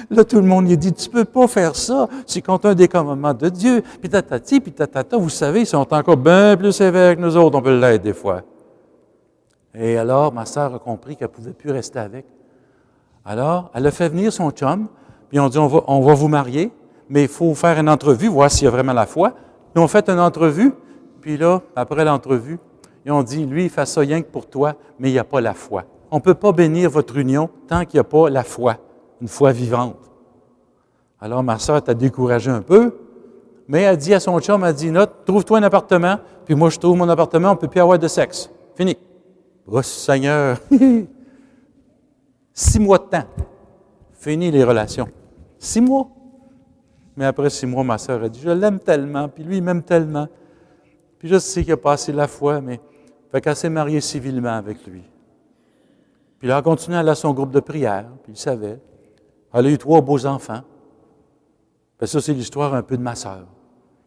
Là, tout le monde lui dit, tu ne peux pas faire ça, c'est contre un des commandements de Dieu. Puis tatati, puis tatata, vous savez, ils sont encore bien plus sévères que nous autres, on peut l'être des fois. Et alors, ma sœur a compris qu'elle ne pouvait plus rester avec. Alors, elle a fait venir son chum, puis on dit, on va vous marier, mais il faut faire une entrevue, voir s'il y a vraiment la foi. Ils ont fait une entrevue, puis là, après l'entrevue, ils ont dit, lui, il fait ça rien que pour toi, mais il n'y a pas la foi. On ne peut pas bénir votre union tant qu'il n'y a pas la foi, une foi vivante. Alors, ma sœur t'a découragé un peu, mais elle dit à son chum, elle dit, note, trouve-toi un appartement, puis moi, je trouve mon appartement, on ne peut plus avoir de sexe. Fini. Oh, Seigneur! 6 mois de temps. Fini les relations. 6 mois. Mais après 6 mois, ma sœur a dit, je l'aime tellement, puis lui, il m'aime tellement. Puis je sais qu'il a passé la foi, mais fait qu'elle s'est mariée civilement avec lui. Puis là, elle a continué à aller à son groupe de prière, puis il savait. Elle a eu 3 beaux enfants. Puis ça, c'est l'histoire un peu de ma sœur,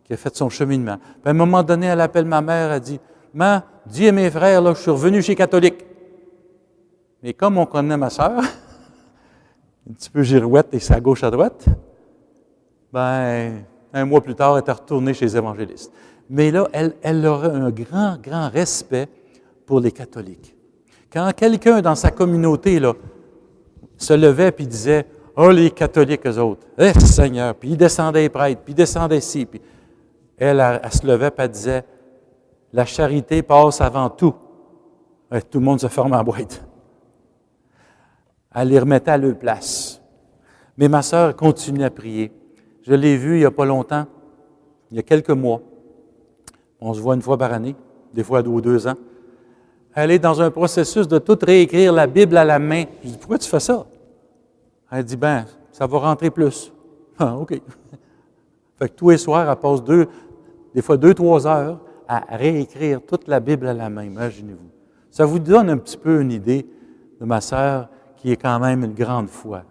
qui a fait son cheminement. Puis à un moment donné, elle appelle ma mère, elle dit, « Maman, dis à mes frères, là, je suis revenu chez catholique. » Mais comme on connaît ma sœur, un petit peu girouette et c'est à gauche à droite, ben, un mois plus tard, elle est retournée chez les évangélistes. Mais là, elle aurait un grand, grand respect pour les catholiques. Quand quelqu'un dans sa communauté là, se levait et disait « Oh, les catholiques, eux autres! Eh, Seigneur! » Puis ils descendaient les prêtres, puis ils descendaient ici. Puis elle se levait et elle disait « La charité passe avant tout. » Tout le monde se ferme en boîte. Elle les remettait à leur place. Mais ma sœur continue à prier. Je l'ai vue il n'y a pas longtemps, il y a quelques mois. On se voit une fois par année, des fois 2 ans. Elle est dans un processus de tout réécrire la Bible à la main. Je dis, pourquoi tu fais ça? Elle dit, ben, ça va rentrer plus. Ah, OK. Fait que tous les soirs, elle passe des fois 2-3 heures à réécrire toute la Bible à la main, imaginez-vous. Ça vous donne un petit peu une idée de ma sœur qui est quand même une grande foi.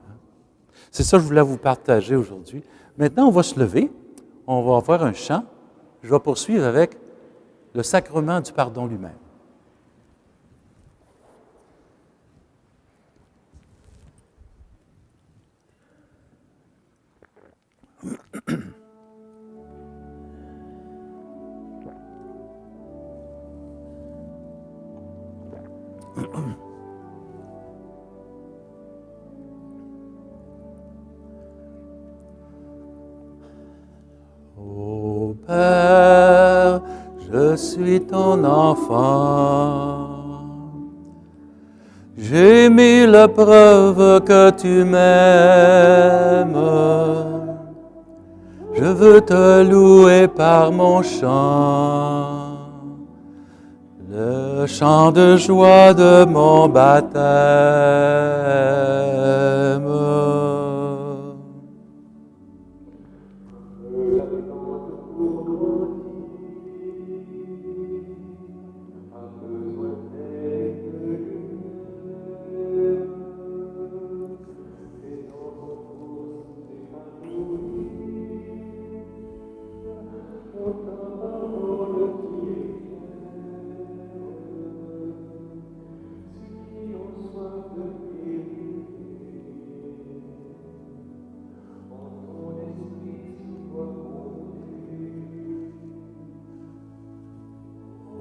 C'est ça que je voulais vous partager aujourd'hui. Maintenant, on va se lever, on va faire un chant. Je vais poursuivre avec le sacrement du pardon lui-même. Ô Père, je suis ton enfant. J'ai mis la preuve que tu m'aimes. Je veux te louer par mon chant, le chant de joie de mon baptême.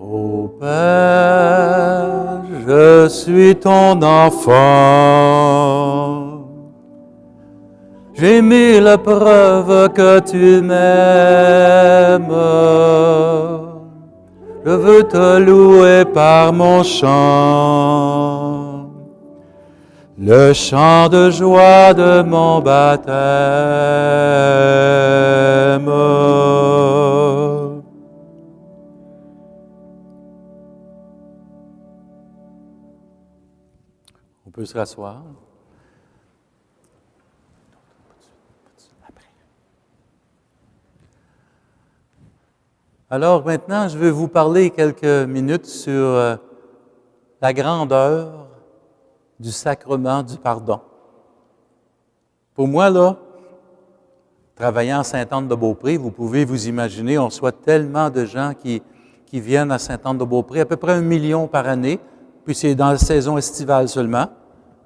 Ô Père, je suis ton enfant. J'ai mis la preuve que tu m'aimes. Je veux te louer par mon chant, le chant de joie de mon baptême. On peut se rasseoir. Alors maintenant, je vais vous parler quelques minutes sur la grandeur du sacrement du pardon. Pour moi, là, travaillant à Sainte-Anne-de-Beaupré, vous pouvez vous imaginer, on reçoit tellement de gens qui viennent à Sainte-Anne-de-Beaupré, à peu près 1 million par année, puis c'est dans la saison estivale seulement.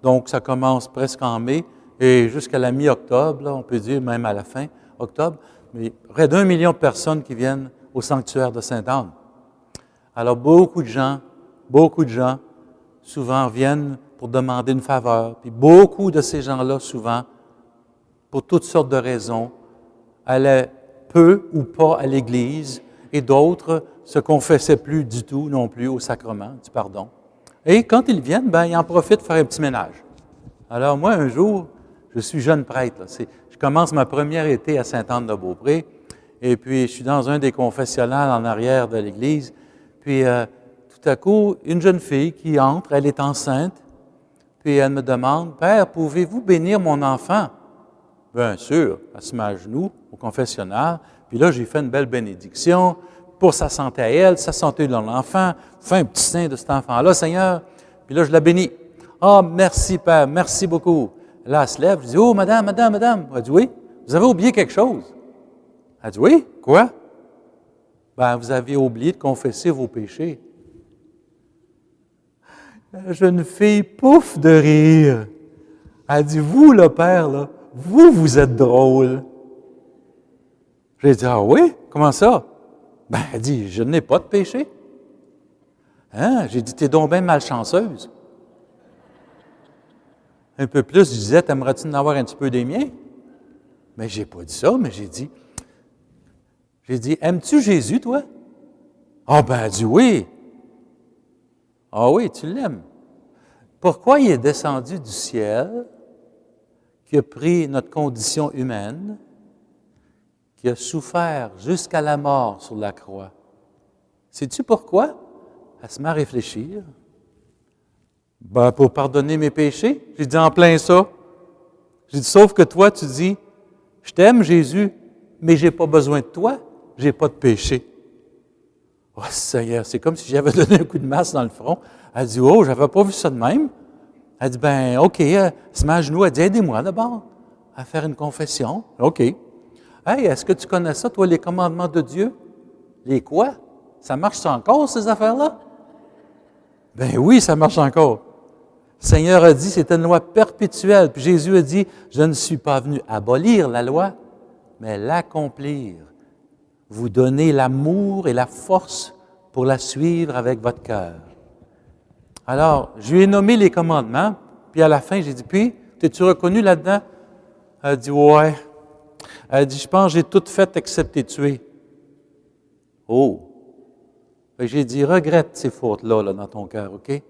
Donc, ça commence presque en mai et jusqu'à la mi-octobre, là, on peut dire même à la fin octobre, mais près d'1 million de personnes qui viennent au sanctuaire de Sainte-Anne. Alors, beaucoup de gens, souvent viennent pour demander une faveur. Puis beaucoup de ces gens-là, souvent, pour toutes sortes de raisons, allaient peu ou pas à l'Église, et d'autres se confessaient plus du tout non plus au sacrement du pardon. Et quand ils viennent, ils en profitent pour faire un petit ménage. Alors moi, un jour, je suis jeune prêtre. Je commence ma première été à Sainte-Anne-de-Beaupré, et puis je suis dans un des confessionnals en arrière de l'église. Puis tout à coup, une jeune fille qui entre, elle est enceinte, puis elle me demande, « Père, pouvez-vous bénir mon enfant? » Bien sûr, elle se met à genoux au confessionnal, puis là, j'ai fait une belle bénédiction pour sa santé à elle, sa santé de l'enfant, fais un petit sein de cet enfant-là, Seigneur. Puis là, je la bénis. « Ah, merci, Père, merci beaucoup. » Là, elle se lève, je dis, « Oh, madame. » Elle dit, « Oui, vous avez oublié quelque chose. » Elle dit, « Oui, quoi? » « Vous avez oublié de confesser vos péchés. » La jeune fille pouffe de rire. Elle dit, « Vous, le Père, là, vous êtes drôle. » J'ai dit, « Ah oui? Comment ça? » Elle dit, « Je n'ai pas de péché. » Hein? J'ai dit, « T'es donc bien malchanceuse. » Un peu plus, je disais, « T'aimerais-tu en avoir un petit peu des miens? » Mais j'ai pas dit ça, mais j'ai dit, « Aimes-tu Jésus, toi? » Ah elle dit, « Oui. » Ah oui, tu l'aimes. Pourquoi il est descendu du ciel, qui a pris notre condition humaine, qui a souffert jusqu'à la mort sur la croix? Sais-tu pourquoi? Elle se met à réfléchir. Pour pardonner mes péchés. J'ai dit en plein ça. J'ai dit, sauf que toi, tu dis, je t'aime, Jésus, mais j'ai pas besoin de toi, j'ai pas de péché. Oh, Seigneur, c'est comme si j'avais donné un coup de masse dans le front. Elle dit, oh, j'avais pas vu ça de même. Elle dit, OK, elle se met à genoux, elle dit, aidez-moi d'abord à faire une confession. OK. Hey, est-ce que tu connais ça, toi, les commandements de Dieu? Les quoi? Ça marche encore, ces affaires-là? Ben oui, ça marche encore. Le Seigneur a dit, c'est une loi perpétuelle. Puis Jésus a dit, je ne suis pas venu abolir la loi, mais l'accomplir. Vous donner l'amour et la force pour la suivre avec votre cœur. Alors, je lui ai nommé les commandements, puis à la fin, j'ai dit, puis, t'es-tu reconnu là-dedans? Elle a dit, ouais. Elle a dit, je pense que j'ai tout fait excepté tuer. Oh! J'ai dit, regrette ces fautes-là là, dans ton cœur, OK? Il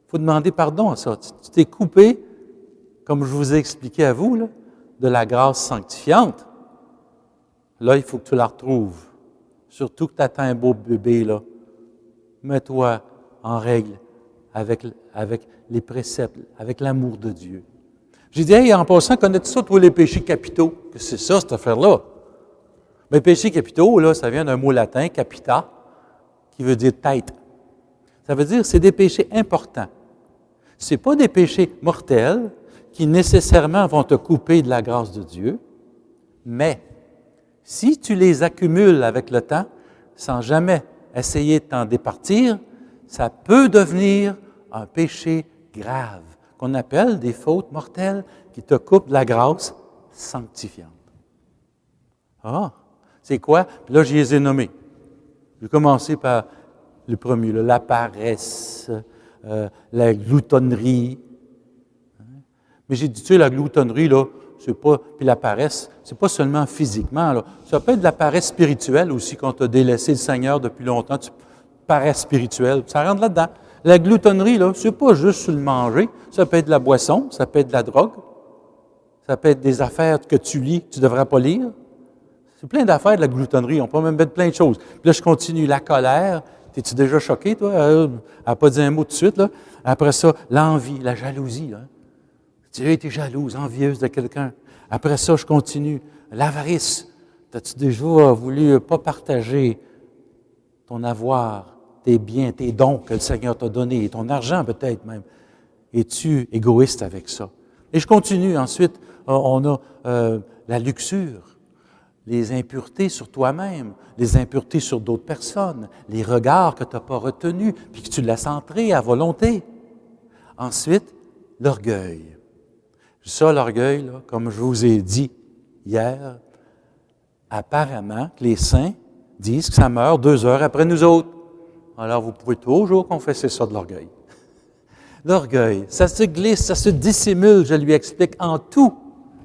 faut demander pardon à ça. Tu t'es coupé, comme je vous ai expliqué à vous, là, de la grâce sanctifiante. Là, il faut que tu la retrouves. Surtout que tu attends un beau bébé, là. Mets-toi en règle avec les préceptes, avec l'amour de Dieu. J'ai dit, hey, en passant, connais-tu ça, toi, les péchés capitaux? Que c'est ça, cette affaire-là? Bien, péchés capitaux, là, ça vient d'un mot latin, capita, qui veut dire tête. Ça veut dire que c'est des péchés importants. Ce n'est pas des péchés mortels qui nécessairement vont te couper de la grâce de Dieu, mais si tu les accumules avec le temps, sans jamais essayer de t'en départir, ça peut devenir un péché grave, qu'on appelle des fautes mortelles qui te coupent de la grâce sanctifiante. Ah, c'est quoi? Puis là, je les ai nommés. Je vais commencer par le premier, là, la paresse, la gloutonnerie. Mais j'ai dit, tu sais, la gloutonnerie, là, c'est pas, puis la paresse, c'est pas seulement physiquement, là. Ça peut être de la paresse spirituelle aussi, quand tu as délaissé le Seigneur depuis longtemps, paresse spirituelle, ça rentre là-dedans. La gloutonnerie, là, c'est pas juste sur le manger, ça peut être de la boisson, ça peut être de la drogue, ça peut être des affaires que tu lis, que tu ne devrais pas lire. C'est plein d'affaires de la gloutonnerie, on peut même mettre plein de choses. Puis là, je continue, la colère. T'es-tu déjà choqué, toi? Elle n'a pas dit un mot tout de suite, là. Après ça, l'envie, la jalousie, là. Tu as été jalouse, envieuse de quelqu'un. Après ça, je continue. L'avarice. T'as-tu déjà voulu pas partager ton avoir, tes biens, tes dons que le Seigneur t'a donnés, ton argent peut-être même? Es-tu égoïste avec ça? Et je continue. Ensuite, on a la luxure. Les impuretés sur toi-même, les impuretés sur d'autres personnes, les regards que tu n'as pas retenus, puis que tu laisses entrer à volonté. Ensuite, l'orgueil. Ça, l'orgueil, là, comme je vous ai dit hier, apparemment que les saints disent que ça meurt 2 heures après nous autres. Alors, vous pouvez toujours confesser ça de l'orgueil. L'orgueil, ça se glisse, ça se dissimule, je lui explique, en tout.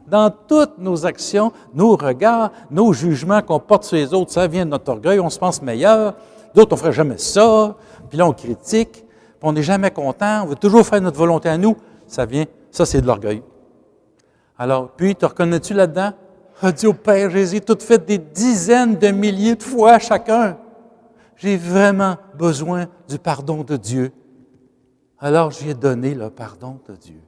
Dans toutes nos actions, nos regards, nos jugements qu'on porte sur les autres, ça vient de notre orgueil, on se pense meilleur, d'autres on ne ferait jamais ça, puis là on critique, puis on n'est jamais content, on veut toujours faire notre volonté à nous, ça c'est de l'orgueil. Alors, puis, te reconnais-tu là-dedans? A dit au Père Jésus, tout fait des dizaines de milliers de fois chacun. J'ai vraiment besoin du pardon de Dieu. Alors, j'y ai donné le pardon de Dieu.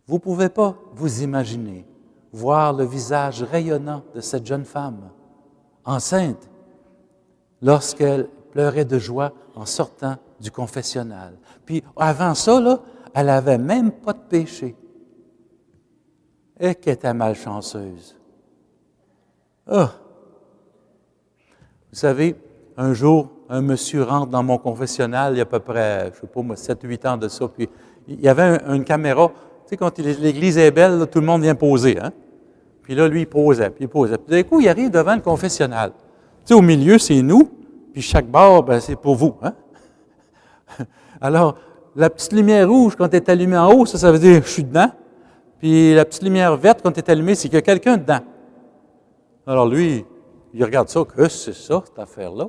Vous ne pouvez pas vous imaginer voir le visage rayonnant de cette jeune femme, enceinte, lorsqu'elle pleurait de joie en sortant du confessionnal. Puis avant ça, là, elle n'avait même pas de péché. Et qu'elle était malchanceuse. Ah! Vous savez, un jour, un monsieur rentre dans mon confessionnal, il y a à peu près, je ne sais pas moi, 7-8 ans de ça, puis il y avait une caméra. Tu sais, quand l'église est belle, là, tout le monde vient poser, hein? Puis là, lui, il posait, puis il posait. Puis d'un coup, il arrive devant le confessionnal. Tu sais, au milieu, c'est nous, puis chaque bord, ben, c'est pour vous, hein? Alors, la petite lumière rouge, quand elle est allumée en haut, ça veut dire « je suis dedans ». Puis la petite lumière verte, quand elle est allumée, c'est qu'il y a quelqu'un dedans. Alors lui, il regarde ça, que c'est ça, cette affaire-là?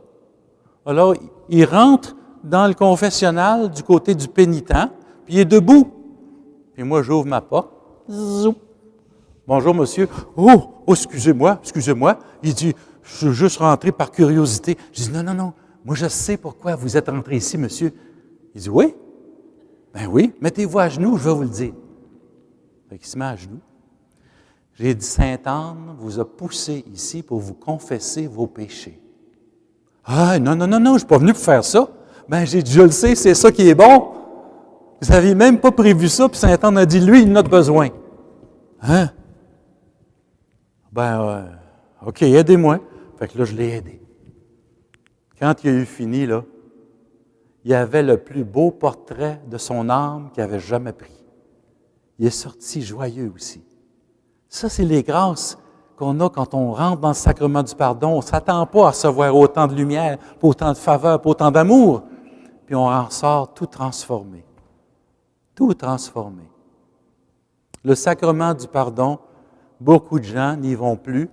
Alors, il rentre dans le confessionnal du côté du pénitent, puis il est debout. Puis moi, j'ouvre ma porte. Zoom. Bonjour, monsieur. Oh, excusez-moi. Il dit, je suis juste rentré par curiosité. Je dis, non. Moi, je sais pourquoi vous êtes rentré ici, monsieur. Il dit, oui. Ben oui, mettez-vous à genoux, je vais vous le dire. Fait qu'il se met à genoux. J'ai dit, Sainte-Anne vous a poussé ici pour vous confesser vos péchés. Ah, non, je ne suis pas venu pour faire ça. Ben, j'ai dit, je le sais, c'est ça qui est bon. Vous n'aviez même pas prévu ça, puis Sainte-Anne a dit, lui, il en a besoin. Hein? Ben, OK, aidez-moi. Fait que là, je l'ai aidé. Quand il a eu fini, là, il avait le plus beau portrait de son âme qu'il avait jamais pris. Il est sorti joyeux aussi. Ça, c'est les grâces qu'on a quand on rentre dans le sacrement du pardon. On ne s'attend pas à recevoir autant de lumière, pas autant de faveur, pas autant d'amour. Puis on en sort tout transformé. Tout transformé. Le sacrement du pardon, beaucoup de gens n'y vont plus,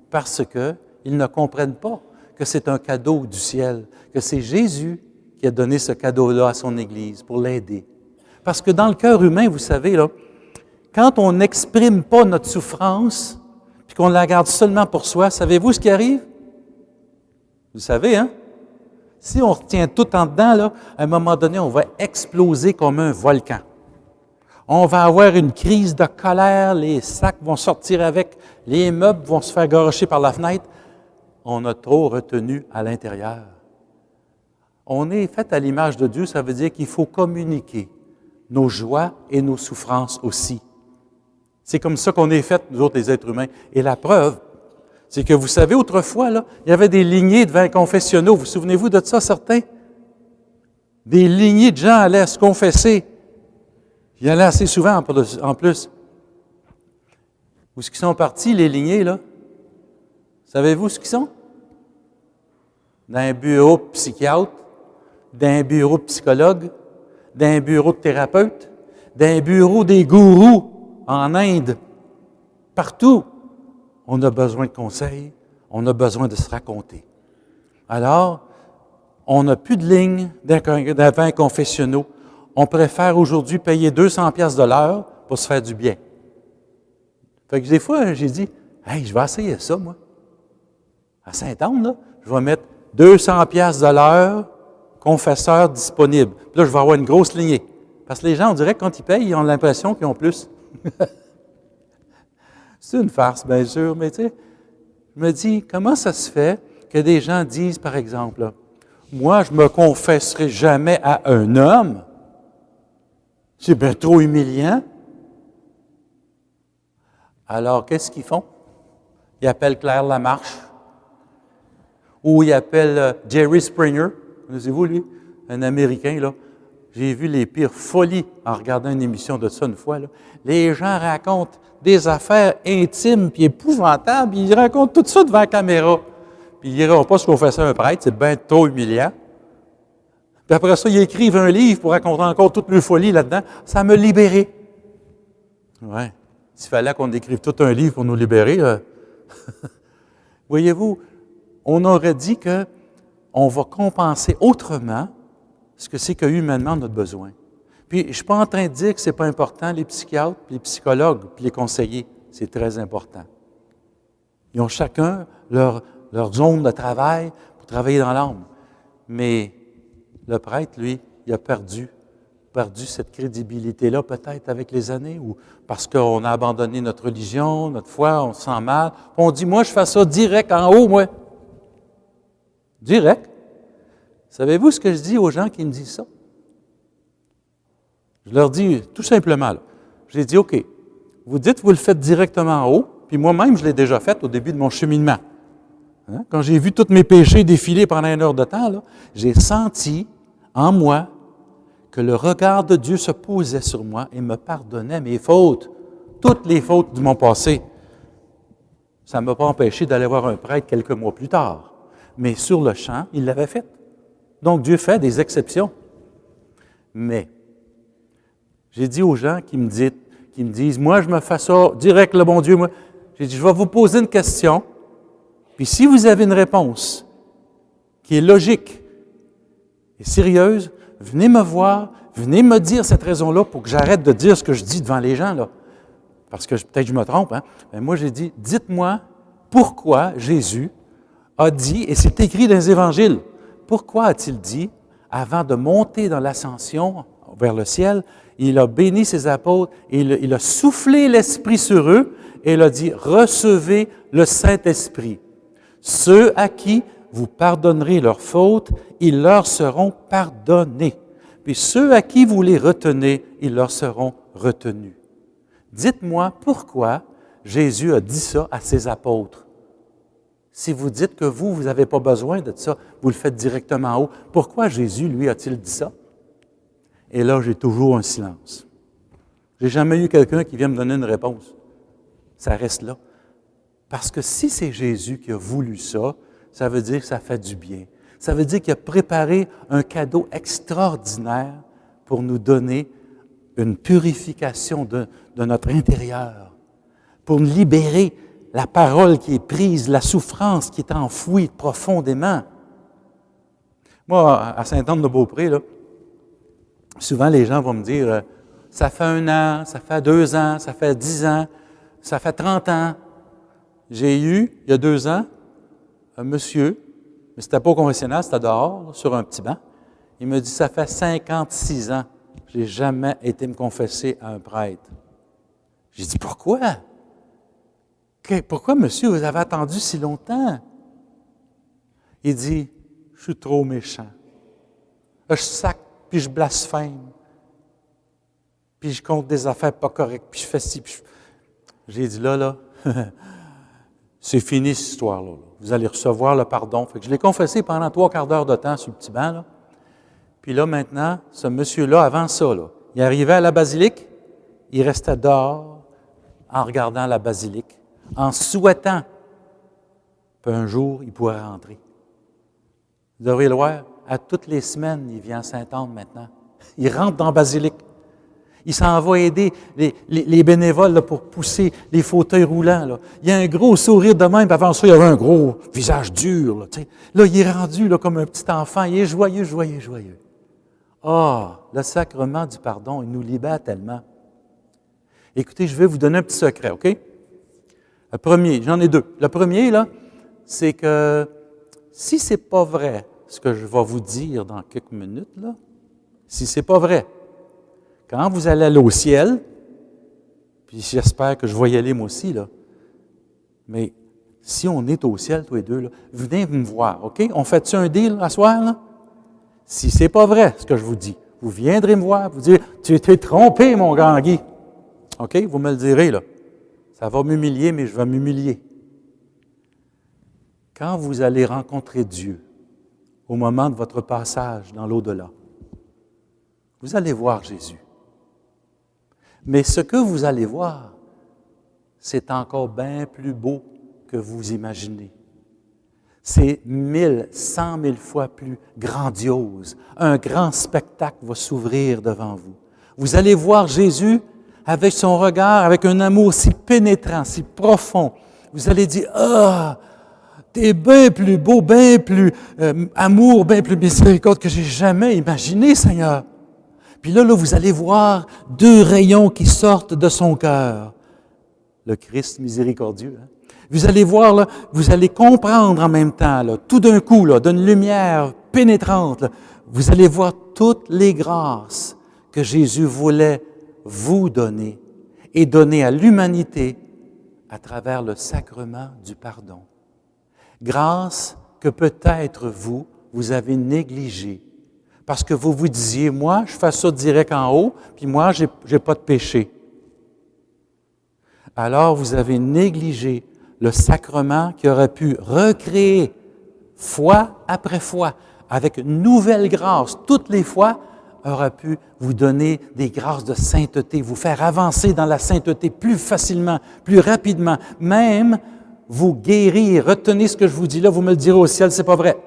parce qu'ils ne comprennent pas que c'est un cadeau du ciel, que c'est Jésus qui a donné ce cadeau-là à son Église pour l'aider. Parce que dans le cœur humain, vous savez, là, quand on n'exprime pas notre souffrance, puis qu'on la garde seulement pour soi, savez-vous ce qui arrive? Vous savez, hein? Si on retient tout en dedans, là, à un moment donné, on va exploser comme un volcan. On va avoir une crise de colère, les sacs vont sortir avec, les meubles vont se faire garocher par la fenêtre. On a trop retenu à l'intérieur. On est fait à l'image de Dieu, ça veut dire qu'il faut communiquer nos joies et nos souffrances aussi. C'est comme ça qu'on est fait, nous autres, les êtres humains. Et la preuve, c'est que vous savez, autrefois, là, il y avait des lignées de vins confessionnaux. Vous souvenez-vous de ça, certains? Des lignées de gens allaient se confesser. Il y en a assez souvent en plus. Où est-ce qu'ils sont partis, les lignées, là? Savez-vous ce qu'ils sont? Dans un bureau de psychiatre, dans un bureau de psychologue, dans un bureau de thérapeute, dans un bureau des gourous en Inde. Partout, on a besoin de conseils, on a besoin de se raconter. Alors, on n'a plus de lignes de vins confessionnaux. On préfère aujourd'hui payer 200 pièces de l'heure pour se faire du bien. Fait que des fois, j'ai dit, « Hey, je vais essayer ça, moi. À Sainte-Anne, là, je vais mettre 200 pièces de l'heure, confesseur disponible. Puis là, je vais avoir une grosse lignée. Parce que les gens, on dirait que quand ils payent, ils ont l'impression qu'ils ont plus. C'est une farce, bien sûr, mais tu sais, je me dis, comment ça se fait que des gens disent, par exemple, là, moi, je me confesserai jamais à un homme. C'est bien trop humiliant. Alors, qu'est-ce qu'ils font? Ils appellent Claire Lamarche. Ou ils appellent Jerry Springer. Connaissez-vous, lui? Un Américain, là. J'ai vu les pires folies en regardant une émission de ça une fois, là. Les gens racontent des affaires intimes puis épouvantables, puis ils racontent tout ça devant la caméra. Puis ils n'iront pas se confesser à un prêtre, c'est bien trop humiliant. Puis après ça, ils écrivent un livre pour raconter encore toute leur folie là-dedans. Ça m'a libéré. Ouais. S'il fallait qu'on écrive tout un livre pour nous libérer, voyez-vous, on aurait dit qu'on va compenser autrement ce que c'est que humainement notre besoin. Puis, je ne suis pas en train de dire que ce n'est pas important, les psychiatres, les psychologues, puis les conseillers. C'est très important. Ils ont chacun leur zone de travail pour travailler dans l'âme. Mais le prêtre, lui, il a perdu cette crédibilité-là, peut-être avec les années, ou parce qu'on a abandonné notre religion, notre foi, on se sent mal. On dit, moi, je fais ça direct en haut, moi. Direct. Savez-vous ce que je dis aux gens qui me disent ça? Je leur dis tout simplement, là, j'ai dit, OK, vous dites vous le faites directement en haut, puis moi-même, je l'ai déjà fait au début de mon cheminement. Hein? Quand j'ai vu tous mes péchés défiler pendant 1 heure de temps, là, j'ai senti en moi que le regard de Dieu se posait sur moi et me pardonnait mes fautes, toutes les fautes de mon passé. Ça ne m'a pas empêché d'aller voir un prêtre quelques mois plus tard. Mais sur le champ, il l'avait fait. Donc, Dieu fait des exceptions. Mais, j'ai dit aux gens qui me disent, moi, je me fais ça direct, le bon Dieu, moi. J'ai dit, je vais vous poser une question, puis si vous avez une réponse qui est logique et sérieuse, venez me voir, venez me dire cette raison-là pour que j'arrête de dire ce que je dis devant les gens, là. Parce que peut-être je me trompe, hein. Mais moi, j'ai dit, dites-moi pourquoi Jésus a dit, et c'est écrit dans les évangiles, pourquoi a-t-il dit, avant de monter dans l'ascension vers le ciel, il a béni ses apôtres, et il a soufflé l'Esprit sur eux, et il a dit, recevez le Saint-Esprit. Ceux à qui vous pardonnerez leurs fautes, ils leur seront pardonnés. Puis ceux à qui vous les retenez, ils leur seront retenus. Dites-moi pourquoi Jésus a dit ça à ses apôtres. Si vous dites que vous n'avez pas besoin de ça, vous le faites directement en haut. Pourquoi Jésus, lui, a-t-il dit ça? Et là, j'ai toujours un silence. J'ai jamais eu quelqu'un qui vient me donner une réponse. Ça reste là. Parce que si c'est Jésus qui a voulu ça, ça veut dire que ça fait du bien. Ça veut dire qu'il a préparé un cadeau extraordinaire pour nous donner une purification de notre intérieur, pour nous libérer la parole qui est prise, la souffrance qui est enfouie profondément. Moi, à Sainte-Anne-de-Beaupré, là, souvent les gens vont me dire « Ça fait 1 an, ça fait 2 ans, ça fait 10 ans, ça fait 30 ans. » J'ai eu, il y a 2 ans, un monsieur, mais c'était pas au confessionnal, c'était dehors, là, sur un petit banc. Il me dit « Ça fait 56 ans, je n'ai jamais été me confesser à un prêtre. » J'ai dit « Pourquoi? Pourquoi, monsieur, vous avez attendu si longtemps? » Il dit « Je suis trop méchant. Je sac, puis je blasphème, puis je compte des affaires pas correctes, puis je fais ci, puis je... » J'ai dit là, c'est fini cette histoire-là. Vous allez recevoir le pardon. Fait que je l'ai confessé pendant 3/4 d'heure de temps sur le petit banc, là. Puis là, maintenant, ce monsieur-là, avant ça, là, il arrivait à la basilique, il restait dehors en regardant la basilique, en souhaitant qu'un jour, il pourrait rentrer. Vous devriez le voir, à toutes les semaines, il vient à Sainte-Anne maintenant. Il rentre dans la basilique. Il s'en va aider les bénévoles là, pour pousser les fauteuils roulants. Là. Il y a un gros sourire de même, puis avant ça, il y avait un gros visage dur. Là, là il est rendu là, comme un petit enfant. Il est joyeux, joyeux, joyeux. Ah, le sacrement du pardon, il nous libère tellement. Écoutez, je vais vous donner un petit secret, OK? Le premier, j'en ai 2. Le premier, là, c'est que si ce n'est pas vrai, ce que je vais vous dire dans quelques minutes, là, si ce n'est pas vrai, quand vous allez aller au ciel, puis j'espère que je vais y aller moi aussi, là, mais si on est au ciel, tous les deux, là, venez me voir, OK? On fait-tu un deal à soir, là? Si ce n'est pas vrai, ce que je vous dis, vous viendrez me voir, vous dire, tu t'es trompé, mon grand Guy. OK? Vous me le direz, là. Ça va m'humilier, mais je vais m'humilier. Quand vous allez rencontrer Dieu, au moment de votre passage dans l'au-delà, vous allez voir Jésus. Mais ce que vous allez voir, c'est encore bien plus beau que vous imaginez. C'est 1000, 100 000 fois plus grandiose. Un grand spectacle va s'ouvrir devant vous. Vous allez voir Jésus avec son regard, avec un amour si pénétrant, si profond. Vous allez dire, « Ah, t'es bien plus beau, bien plus amour, bien plus miséricorde que j'ai jamais imaginé, Seigneur. » Puis là, vous allez voir 2 rayons qui sortent de son cœur. Le Christ miséricordieux. Hein? Vous allez voir, là, vous allez comprendre en même temps, là, tout d'un coup, là, d'une lumière pénétrante, là, vous allez voir toutes les grâces que Jésus voulait vous donner et donner à l'humanité à travers le sacrement du pardon. Grâce que peut-être vous avez négligée. Parce que vous vous disiez, moi, je fais ça direct en haut, puis moi, j'ai pas de péché. Alors, vous avez négligé le sacrement qui aurait pu recréer, fois après fois, avec une nouvelle grâce, toutes les fois, aurait pu vous donner des grâces de sainteté, vous faire avancer dans la sainteté plus facilement, plus rapidement, même vous guérir. Retenez ce que je vous dis là, vous me le direz au ciel, c'est pas vrai.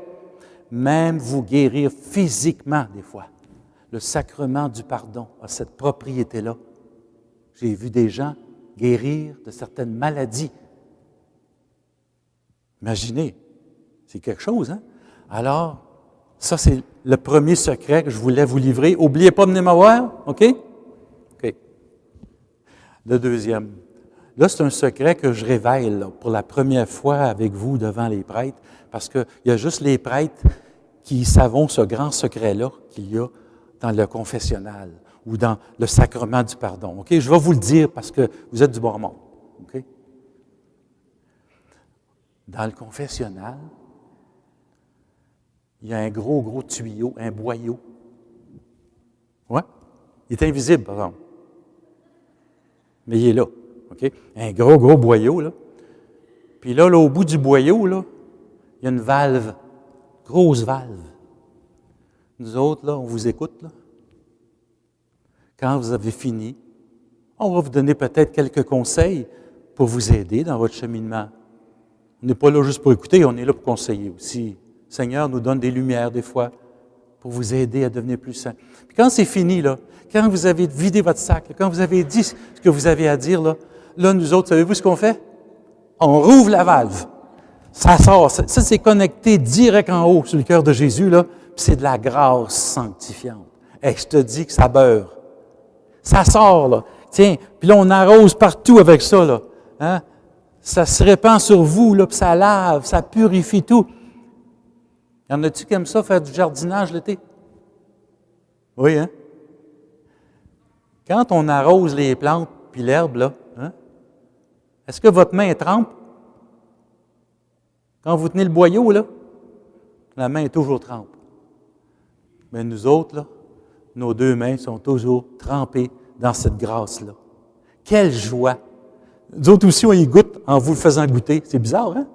Même vous guérir physiquement, des fois. Le sacrement du pardon a cette propriété-là. J'ai vu des gens guérir de certaines maladies. Imaginez, c'est quelque chose, hein? Alors, ça, c'est le premier secret que je voulais vous livrer. N'oubliez pas de venir me voir, OK? OK. Le deuxième. Là, c'est un secret que je révèle là, pour la première fois avec vous devant les prêtres, parce qu'il y a juste les prêtres qui savent ce grand secret-là qu'il y a dans le confessionnal ou dans le sacrement du pardon. OK? Je vais vous le dire parce que vous êtes du bon monde. OK? Dans le confessionnal, il y a un gros tuyau, un boyau. Ouais? Il est invisible, par exemple. Mais il est là. OK? Un gros boyau, là. Puis là, au bout du boyau, là, il y a une valve, grosse valve. Nous autres, là, on vous écoute, là. Quand vous avez fini, on va vous donner peut-être quelques conseils pour vous aider dans votre cheminement. On n'est pas là juste pour écouter, on est là pour conseiller aussi. Le Seigneur nous donne des lumières des fois pour vous aider à devenir plus saint. Puis quand c'est fini, là, quand vous avez vidé votre sac, là, quand vous avez dit ce que vous avez à dire, là, nous autres, savez-vous ce qu'on fait? On rouvre la valve. Ça sort. Ça, c'est connecté direct en haut sur le cœur de Jésus, là. Puis c'est de la grâce sanctifiante. Et je te dis que ça beurre. Ça sort, là. Tiens, puis là, on arrose partout avec ça, là. Hein? Ça se répand sur vous, là, puis ça lave, ça purifie tout. Y en a-tu qui aiment ça, faire du jardinage l'été? Oui, hein? Quand on arrose les plantes puis l'herbe, là, hein? Est-ce que votre main trempe? Quand vous tenez le boyau, là, la main est toujours trempe. Mais nous autres, là, nos deux mains sont toujours trempées dans cette grâce-là. Quelle joie! Nous autres aussi, on y goûte en vous le faisant goûter. C'est bizarre, hein?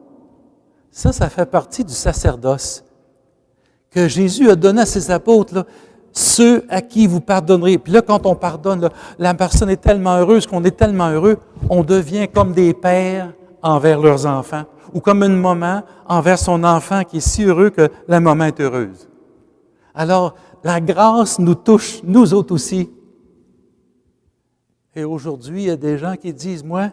Ça fait partie du sacerdoce que Jésus a donné à ses apôtres, là, ceux à qui vous pardonnerez. Puis là, quand on pardonne, là, la personne est tellement heureuse qu'on est tellement heureux, on devient comme des pères envers leurs enfants, ou comme une maman envers son enfant qui est si heureux que la maman est heureuse. Alors, la grâce nous touche, nous autres aussi. Et aujourd'hui, il y a des gens qui disent, moi,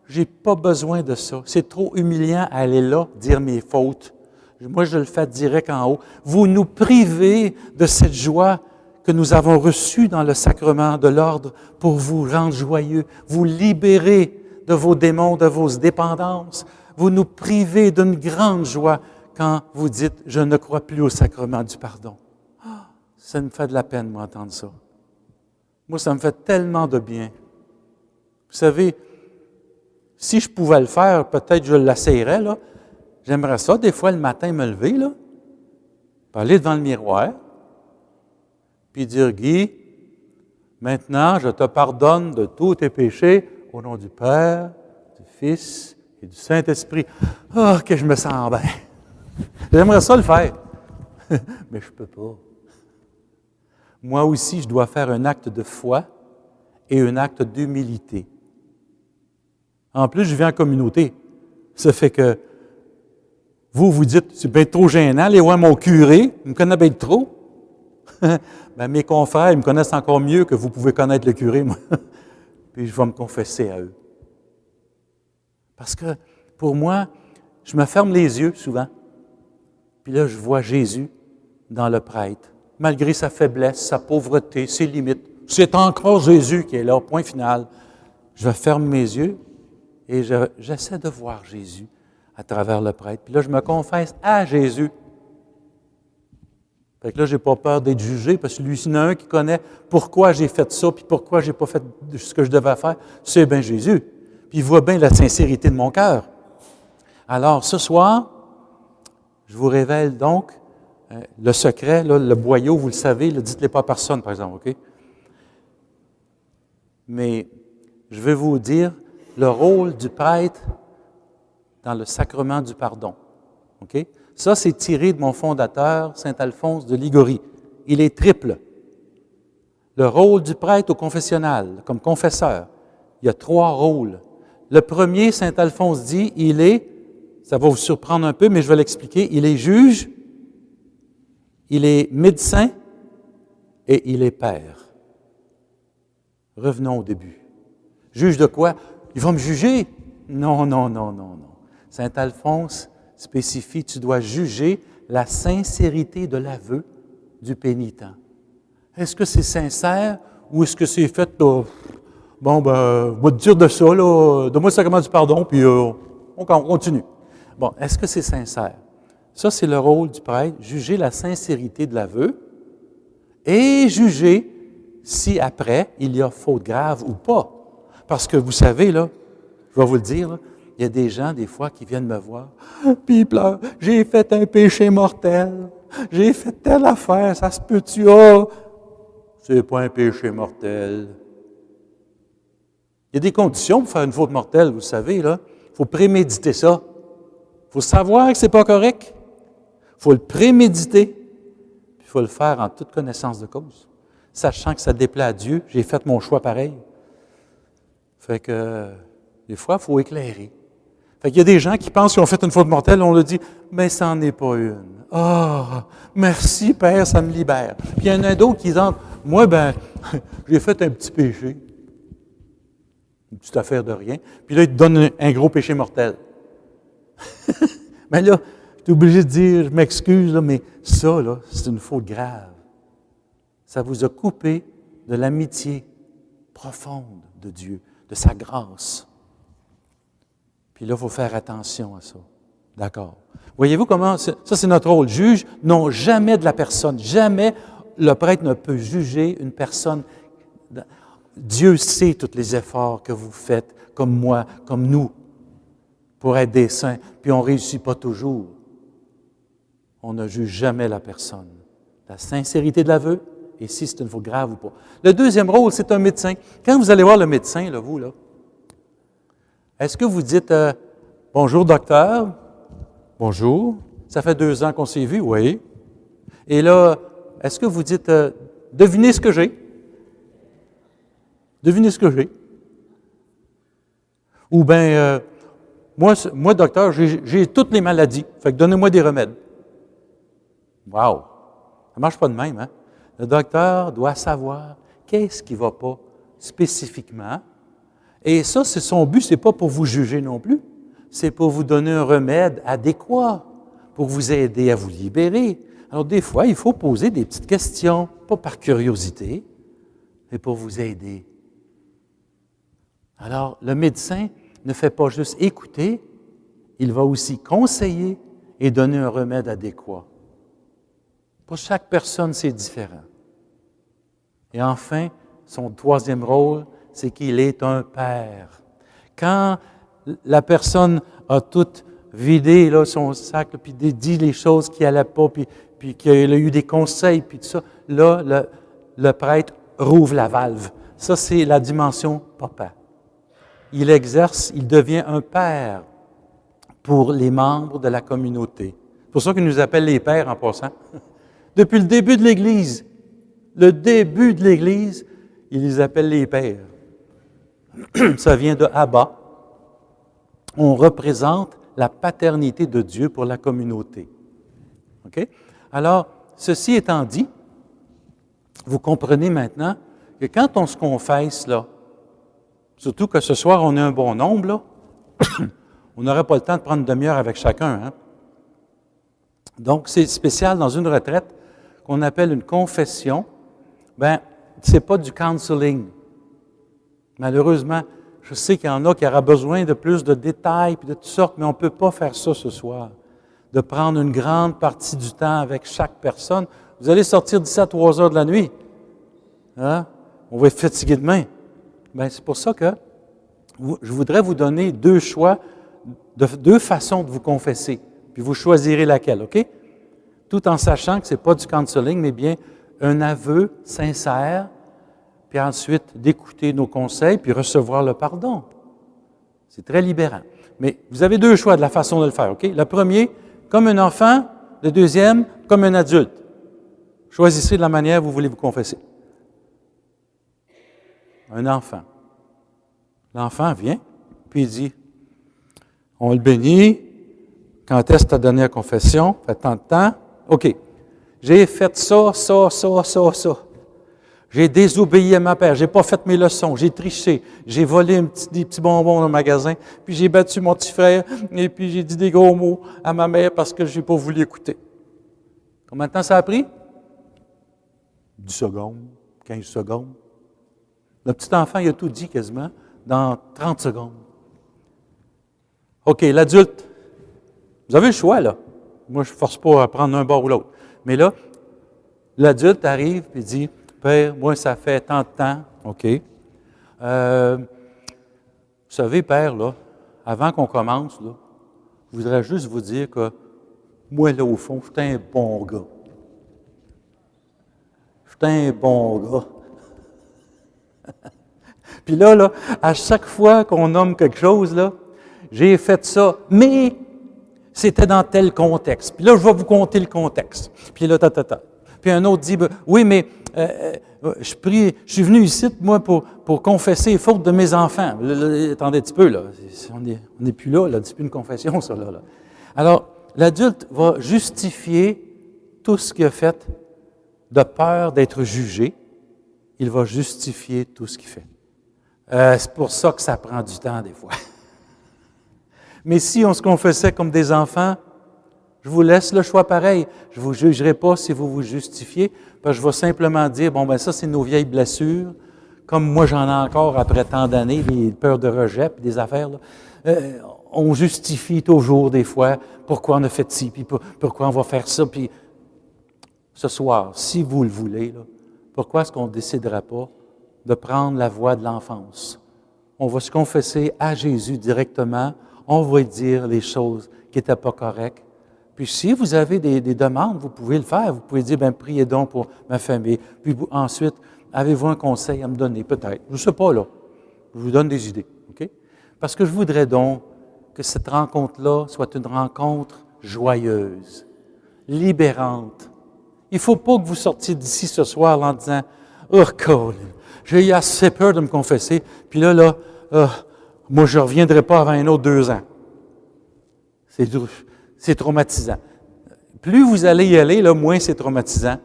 j'ai pas besoin de ça. C'est trop humiliant à aller là, dire mes fautes. Moi, je le fais direct en haut. Vous nous privez de cette joie que nous avons reçue dans le sacrement de l'ordre pour vous rendre joyeux, vous libérer de vos démons, de vos dépendances. Vous nous privez d'une grande joie quand vous dites « Je ne crois plus au sacrement du pardon ». Ça me fait de la peine, moi, entendre ça. Moi, ça me fait tellement de bien. Vous savez, si je pouvais le faire, peut-être je l'essayerais, là. J'aimerais ça, des fois, le matin, me lever, là, puis aller devant le miroir, puis dire, Guy, maintenant, je te pardonne de tous tes péchés au nom du Père, du Fils et du Saint-Esprit. Ah, que je me sens bien. J'aimerais ça le faire, mais je ne peux pas. Moi aussi, je dois faire un acte de foi et un acte d'humilité. En plus, je viens en communauté. Ça fait que vous dites, c'est bien trop gênant, aller voir mon curé, il me connaît bien trop. Ben, mes confrères, ils me connaissent encore mieux que vous pouvez connaître le curé, moi. Puis je vais me confesser à eux. Parce que, pour moi, je me ferme les yeux souvent. Puis là, je vois Jésus dans le prêtre. Malgré sa faiblesse, sa pauvreté, ses limites. C'est encore Jésus qui est là, point final. Je ferme mes yeux et j'essaie de voir Jésus à travers le prêtre. Puis là, je me confesse à Jésus. Fait que là, je n'ai pas peur d'être jugé, parce que lui, il y en a un qui connaît pourquoi j'ai fait ça, puis pourquoi je n'ai pas fait ce que je devais faire. C'est bien Jésus. Puis il voit bien la sincérité de mon cœur. Alors, ce soir, je vous révèle donc le secret, là, le boyau, vous le savez, ne dites-le pas à personne, par exemple, OK? Mais je vais vous dire le rôle du prêtre dans le sacrement du pardon. OK? Ça, c'est tiré de mon fondateur, saint Alphonse de Liguori. Il est triple. Le rôle du prêtre au confessionnal, comme confesseur, il y a 3 rôles. Le premier, saint Alphonse dit, il est, ça va vous surprendre un peu, mais je vais l'expliquer, il est juge, il est médecin et il est père. Revenons au début. Juge de quoi? Il va me juger? Non. Saint Alphonse spécifie, tu dois juger la sincérité de l'aveu du pénitent. Est-ce que c'est sincère ou est-ce que c'est fait, là, bon, ben, je vais te dire de ça, là, donne-moi le sacrement du pardon, puis on continue. Bon, est-ce que c'est sincère? Ça, c'est le rôle du prêtre, juger la sincérité de l'aveu et juger si après, il y a faute grave ou pas. Parce que vous savez, là, je vais vous le dire, là, il y a des gens, des fois, qui viennent me voir, puis ils pleurent. J'ai fait un péché mortel. J'ai fait telle affaire, ça se peut-tu? Ah! C'est pas un péché mortel. Il y a des conditions pour faire une faute mortelle, vous le savez, là. Il faut préméditer ça. Il faut savoir que ce n'est pas correct. Il faut le préméditer. Puis il faut le faire en toute connaissance de cause. Sachant que ça déplaît à Dieu, j'ai fait mon choix pareil. Fait que, des fois, il faut éclairer. Fait qu'il y a des gens qui pensent qu'ils ont fait une faute mortelle, on leur dit, mais ça n'en est pas une. Ah, merci Père, ça me libère. Puis il y en a d'autres qui disent, moi, j'ai fait un petit péché. Une petite affaire de rien. Puis là, il te donne un gros péché mortel. Mais là, tu es obligé de dire, je m'excuse, là, mais ça, là, c'est une faute grave. Ça vous a coupé de l'amitié profonde de Dieu, de sa grâce. Puis là, il faut faire attention à ça. D'accord. Voyez-vous comment, ça c'est notre rôle. Juge, non, jamais de la personne. Jamais le prêtre ne peut juger une personne. Dieu sait tous les efforts que vous faites, comme moi, comme nous, pour être des saints, puis on ne réussit pas toujours. On ne juge jamais la personne. La sincérité de l'aveu, et si c'est une faute grave ou pas. Le deuxième rôle, c'est un médecin. Quand vous allez voir le médecin, là, vous, là, est-ce que vous dites « Bonjour, docteur. Bonjour. Ça fait 2 ans qu'on s'est vu, oui. Et là, est-ce que vous dites « Devinez ce que j'ai. » Devinez ce que j'ai. Ou bien, moi, docteur, j'ai toutes les maladies. Fait que donnez-moi des remèdes. Wow! Ça ne marche pas de même, hein? Le docteur doit savoir qu'est-ce qui ne va pas spécifiquement. Et ça, c'est son but, ce n'est pas pour vous juger non plus. C'est pour vous donner un remède adéquat, pour vous aider à vous libérer. Alors, des fois, il faut poser des petites questions, pas par curiosité, mais pour vous aider. Alors, le médecin ne fait pas juste écouter, il va aussi conseiller et donner un remède adéquat. Pour chaque personne, c'est différent. Et enfin, son troisième rôle, c'est qu'il est un père. Quand la personne a tout vidé là, son sac, puis dit les choses qui n'allaient pas, puis qu'il a eu des conseils, puis tout ça, là, le prêtre rouvre la valve. Ça, c'est la dimension papa. Il exerce, il devient un père pour les membres de la communauté. C'est pour ça qu'il nous appelle les pères en passant. Depuis le début de l'Église, il les appelle les pères. Ça vient de Abba. On représente la paternité de Dieu pour la communauté. OK? Alors, ceci étant dit, vous comprenez maintenant que quand on se confesse, là, surtout que ce soir, on est un bon nombre, là, on n'aurait pas le temps de prendre une demi-heure avec chacun. Hein? Donc, c'est spécial dans une retraite qu'on appelle une confession. Bien, ce n'est pas du counseling. Malheureusement, je sais qu'il y en a qui aura besoin de plus de détails et de toutes sortes, mais on ne peut pas faire ça ce soir. De prendre une grande partie du temps avec chaque personne. Vous allez sortir d'ici à 3 heures de la nuit. Hein? On va être fatigué demain. Bien, c'est pour ça que je voudrais vous donner 2 choix, 2 façons de vous confesser. Puis vous choisirez laquelle, OK? Tout en sachant que ce n'est pas du counseling, mais bien un aveu sincère, puis ensuite d'écouter nos conseils, puis recevoir le pardon. C'est très libérant. Mais vous avez 2 choix de la façon de le faire, OK? Le premier, comme un enfant. Le deuxième, comme un adulte. Choisissez de la manière où vous voulez vous confesser. Un enfant. L'enfant vient, puis il dit, on le bénit. Quand est-ce ta dernière confession? Fait tant de temps. OK. J'ai fait ça. J'ai désobéi à ma père. J'ai pas fait mes leçons. J'ai triché. J'ai volé des petits bonbons dans le magasin. Puis j'ai battu mon petit frère. Et puis j'ai dit des gros mots à ma mère parce que j'ai pas voulu écouter. Combien de temps ça a pris? 10 secondes, 15 secondes. Le petit enfant, il a tout dit quasiment dans 30 secondes. OK, l'adulte. Vous avez le choix, là. Moi, je ne force pas à prendre un bord ou l'autre. Mais là, l'adulte arrive et dit, « Père, moi, ça fait tant de temps. » OK. Vous savez, Père, là, avant qu'on commence, là, je voudrais juste vous dire que moi, là, au fond, je suis un bon gars. Je suis un bon gars. Puis là, à chaque fois qu'on nomme quelque chose, là, j'ai fait ça, mais c'était dans tel contexte. Puis là, je vais vous conter le contexte. Puis là, Puis un autre dit, oui, mais je suis venu ici, moi, pour confesser les fautes de mes enfants. Attendez un petit peu, là. On n'est plus là, c'est plus une confession, ça, là. Alors, l'adulte va justifier tout ce qu'il a fait de peur d'être jugé. Il va justifier tout ce qu'il fait. C'est pour ça que ça prend du temps, des fois. Mais si on se confessait comme des enfants, je vous laisse le choix pareil. Je ne vous jugerai pas si vous vous justifiez, parce que je vais simplement dire, bon, ben ça, c'est nos vieilles blessures, comme moi, j'en ai encore après tant d'années, des peurs de rejet, puis des affaires, là. On justifie toujours, des fois, pourquoi on a fait ci, puis pourquoi on va faire ça, puis ce soir, si vous le voulez, là, pourquoi est-ce qu'on ne décidera pas de prendre la voie de l'enfance? On va se confesser à Jésus directement, on va lui dire les choses qui n'étaient pas correctes. Puis si vous avez des demandes, vous pouvez le faire. Vous pouvez dire, bien, priez donc pour ma famille. Puis ensuite, avez-vous un conseil à me donner? Peut-être. Je ne sais pas, là. Je vous donne des idées. OK? Parce que je voudrais donc que cette rencontre-là soit une rencontre joyeuse, libérante. Il ne faut pas que vous sortiez d'ici ce soir en disant, « Oh, Colin, j'ai eu assez peur de me confesser, puis là, moi, je ne reviendrai pas avant un autre 2 ans. » C'est traumatisant. Plus vous allez y aller, là, moins c'est traumatisant.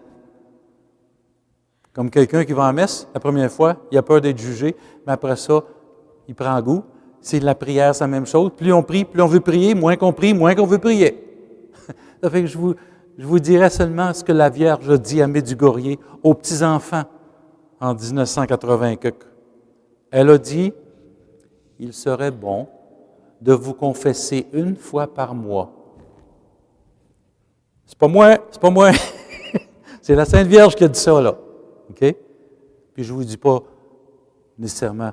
Comme quelqu'un qui va en messe, la première fois, il a peur d'être jugé, mais après ça, il prend goût. C'est la prière, c'est la même chose. Plus on prie, plus on veut prier, moins qu'on prie, moins qu'on veut prier. Ça fait que je vous dirai seulement ce que la Vierge a dit à Medjugorje aux petits-enfants en 1980. Elle a dit, « Il serait bon de vous confesser 1 fois par mois. » C'est pas moi. C'est la Sainte Vierge qui a dit ça, là. OK? Puis je ne vous dis pas nécessairement,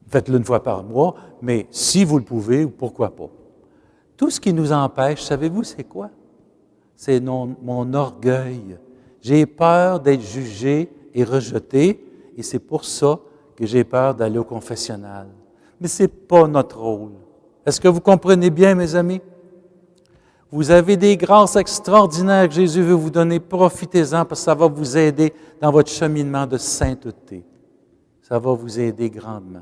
faites-le 1 fois par mois, mais si vous le pouvez, pourquoi pas. Tout ce qui nous empêche, savez-vous, c'est quoi? C'est mon orgueil. J'ai peur d'être jugé et rejeté, et c'est pour ça que j'ai peur d'aller au confessionnal. Mais ce n'est pas notre rôle. Est-ce que vous comprenez bien, mes amis? Vous avez des grâces extraordinaires que Jésus veut vous donner. Profitez-en parce que ça va vous aider dans votre cheminement de sainteté. Ça va vous aider grandement.